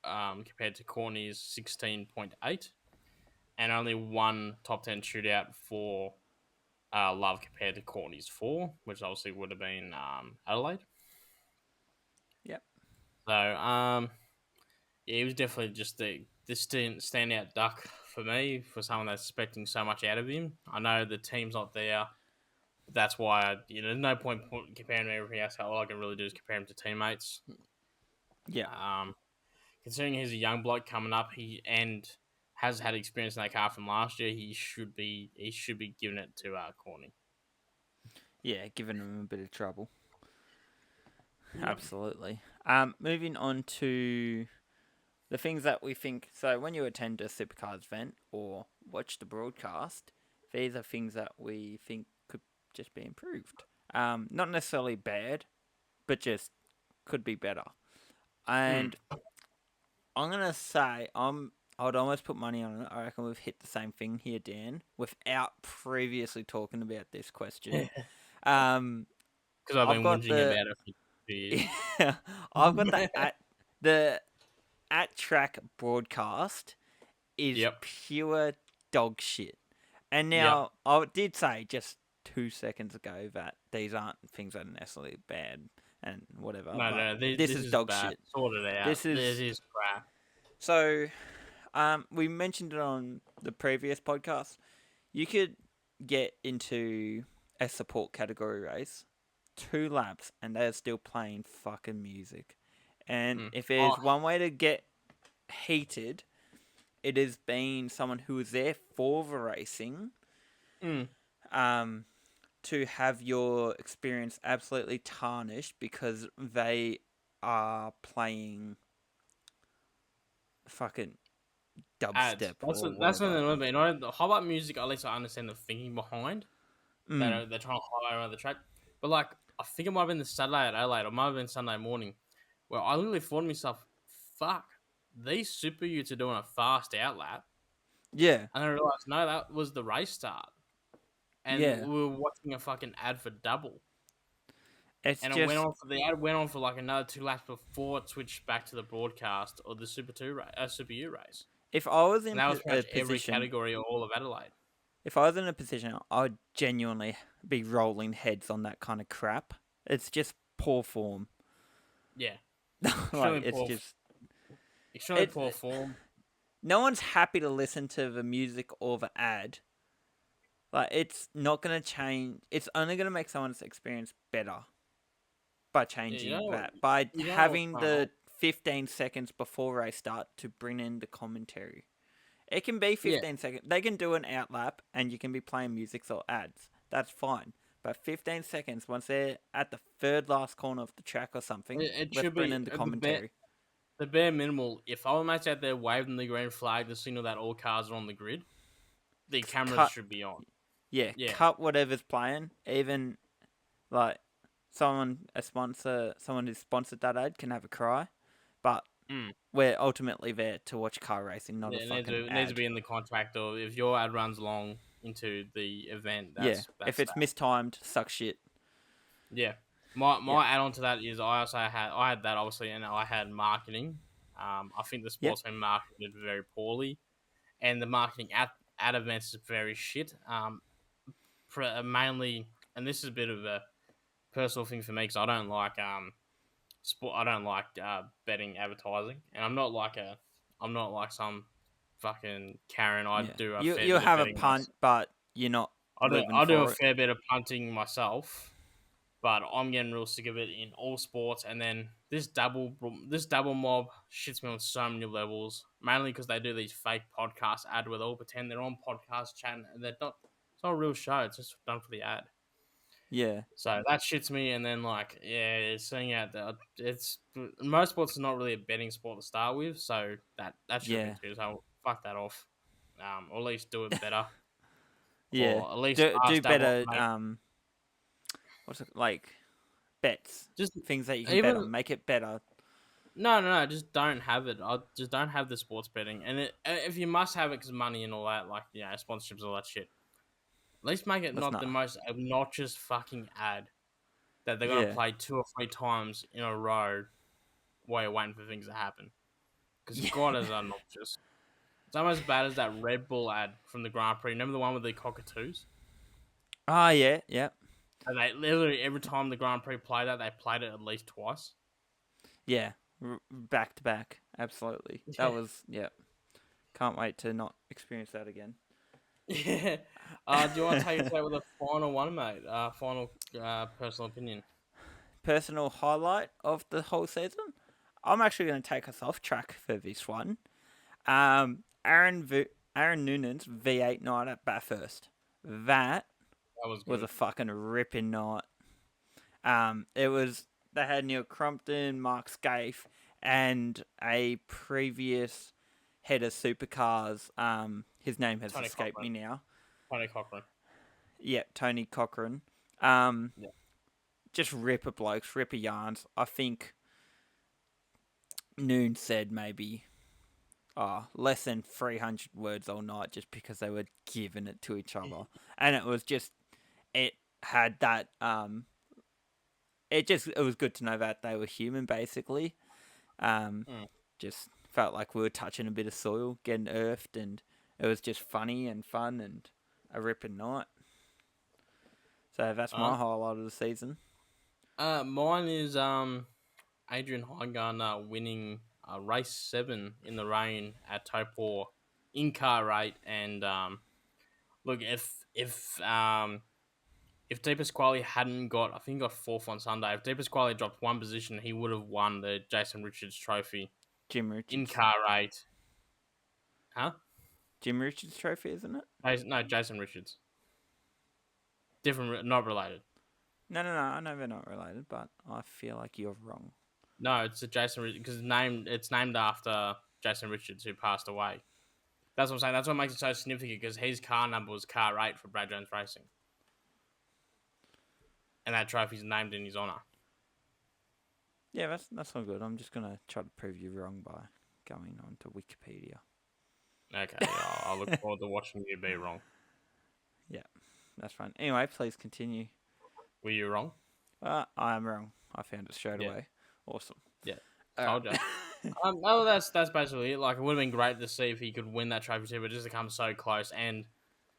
compared to Corny's 16.8. And only one top 10 shootout for Love compared to Corny's 4, which obviously would have been Adelaide. Yep. So, yeah, he was definitely just the standout duck for me, for someone that's expecting so much out of him. I know the team's not there. That's why, there's no point comparing him to everything else. All I can really do is compare him to teammates. Yeah. Considering he's a young bloke coming up, and has had experience in that car from last year, he should be giving it to Corny. Yeah, giving him a bit of trouble. Yep. Absolutely. Moving on to the things that we think. So, when you attend a Supercars event or watch the broadcast, these are things that we think could just be improved. Not necessarily bad, but just could be better. And I'm gonna say I would almost put money on it. I reckon we've hit the same thing here, Dan, without previously talking about this question. Because I've been whinging about it for 2 years. Yeah, I've got the at track broadcast is pure dog shit. And now I did say just 2 seconds ago that these aren't things that are necessarily bad and whatever. No, this is dog bad. shit. Sort it out. This is crap. So, we mentioned it on the previous podcast. You could get into a support category race, 2 laps, and they're still playing fucking music. And if there's one way to get heated, it is being someone who is there for the racing, to have your experience absolutely tarnished because they are playing fucking dubstep That's or that's whatever. what I mean. The highlight music, at least I understand the thinking behind. They're trying to highlight around the track. But, like, I think it might have been the Saturday at Adelaide, or might have been Sunday morning, where I literally thought to myself, fuck, these super utes are doing a fast outlap. Yeah. And I realised, no, that was the race start. And we were watching a fucking ad for double. It went on for like another 2 laps before it switched back to the broadcast or the Super U race. If I was in that was pretty much every position, category of all of Adelaide. If I was in a position, I would genuinely be rolling heads on that kind of crap. It's just poor form. Yeah. Extremely poor form. No one's happy to listen to the music or the ad. Like, it's not going to change. It's only going to make someone's experience better by changing that. By having the 15 seconds before race start to bring in the commentary. It can be 15 seconds. They can do an outlap and you can be playing music or ads. That's fine. But 15 seconds, once they're at the third last corner of the track or something, let's bring in the commentary. The bare minimal, if I was out there waving the green flag to signal that all cars are on the grid, the cameras should be on. Yeah, cut whatever's playing. Even, like, someone who's sponsored that ad can have a cry. But we're ultimately there to watch car racing, not a fucking ad. It needs to be in the contract, or if your ad runs long into the event, that's if it's mistimed, suck shit. Yeah. My add-on to that is I had that, obviously, and I had marketing. I think the sport's been marketed very poorly, and the marketing at events is very shit. Mainly, and this is a bit of a personal thing for me because I don't like sport. I don't like betting advertising, and I'm not like some fucking Karen. You have a punt, but you're not. I do a fair bit of punting myself, but I'm getting real sick of it in all sports. And then this double mob shits me on so many levels, mainly because they do these fake podcast ad where they all pretend they're on podcast chatting, and they're not. It's not a real show. It's just done for the ad. Yeah. So that shits me. And then seeing out that it's most sports are not really a betting sport to start with, so that should be Yeah. too. So fuck that off. Or at least do it better, Yeah. or at least Do ask that what better. mate. What's it like? Bets. Just Things that you can bet even on. Make it better. no, just don't have it. I just don't have the sports betting. And if you must have it because money and all that, sponsorships and all that shit. At least make it That's not the not. most obnoxious fucking ad that they're gonna Yeah. play 2 or 3 times in a row while you're waiting for things to happen. Because Yeah. God is obnoxious. It's almost as bad as that Red Bull ad from the Grand Prix. Remember the one with the cockatoos? Oh yeah. Yeah. And they literally every time the Grand Prix played that, they played it at least twice. Yeah. Back to back. Absolutely. That Yeah. was yeah. Can't wait to not experience that again. Yeah. Do you want to take it out with a final one, mate? Final personal opinion. Personal highlight of the whole season. I'm actually going to take us off track for this one. Aaron Noonan's V8 night at Bathurst. That That was was good. a fucking ripping night. It was they had Neil Crompton, Mark Scaife, and a previous head of Supercars. His name has Tony escaped me Cochran. now. Tony Cochran. Yeah, Tony Cochran. Yeah. Just ripper blokes, ripper yarns. I think Noon said maybe less than 300 words all night just because they were giving it to each other. And it was just, it had that, it was good to know that they were human basically. Just felt like we were touching a bit of soil, getting earthed, and it was just funny and fun and a ripping night. So that's my highlight of the season. Mine is Adrian Heingart winning race 7 in the rain at Topor in car rate, and look, if De Pasquale hadn't got, I think he got 4th on Sunday. If De Pasquale dropped one position, he would have won the Jason Richards Trophy Jim Richards. in car rate. Huh? Jim Richards Trophy, isn't it? No, Jason Richards. Different, not related. No. I know they're not related, but I feel like you're wrong. No, it's a Jason Richards because it's named after Jason Richards who passed away. That's what I'm saying. That's what makes it so significant because his car number was car 8 for Brad Jones Racing, and that trophy's named in his honor. Yeah, that's all good. I'm just gonna try to prove you wrong by going on to Wikipedia. Okay, yeah, I'll look forward to watching you be wrong. Yeah, that's fine. Anyway, please continue. Were you wrong? I am wrong. I found it straight away. Awesome. Yeah, told you. No, that's basically it. Like, it would have been great to see if he could win that trophy too, but just to come so close and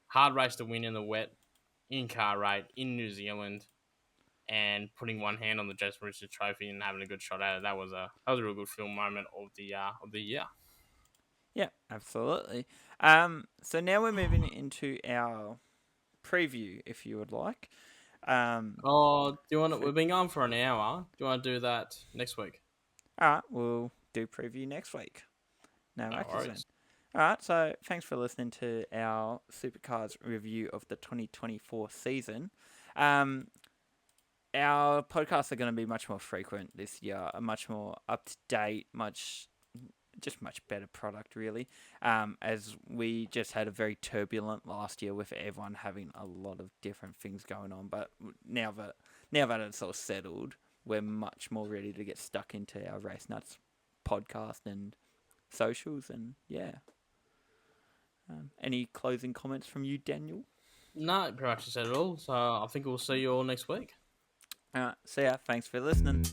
hard race to win in the wet, in car rate, in New Zealand, and putting one hand on the Jason Richards Trophy and having a good shot at it. That was a real good film moment of the year. Yeah, absolutely. So now we're moving into our preview, if you would like. Do you want? We've been going for an hour. Do you want to do that next week? All right, we'll do preview next week. No worries then. All right, so thanks for listening to our Supercars review of the 2024 season. Our podcasts are going to be much more frequent this year, a much more up to date, much better product, really. As we just had a very turbulent last year with everyone having a lot of different things going on, but now that it's all settled, we're much more ready to get stuck into our RaceNuts podcast and socials, and yeah. Any closing comments from you, Daniel? No, pretty much said it all. So I think we'll see you all next week. See ya. Thanks for listening.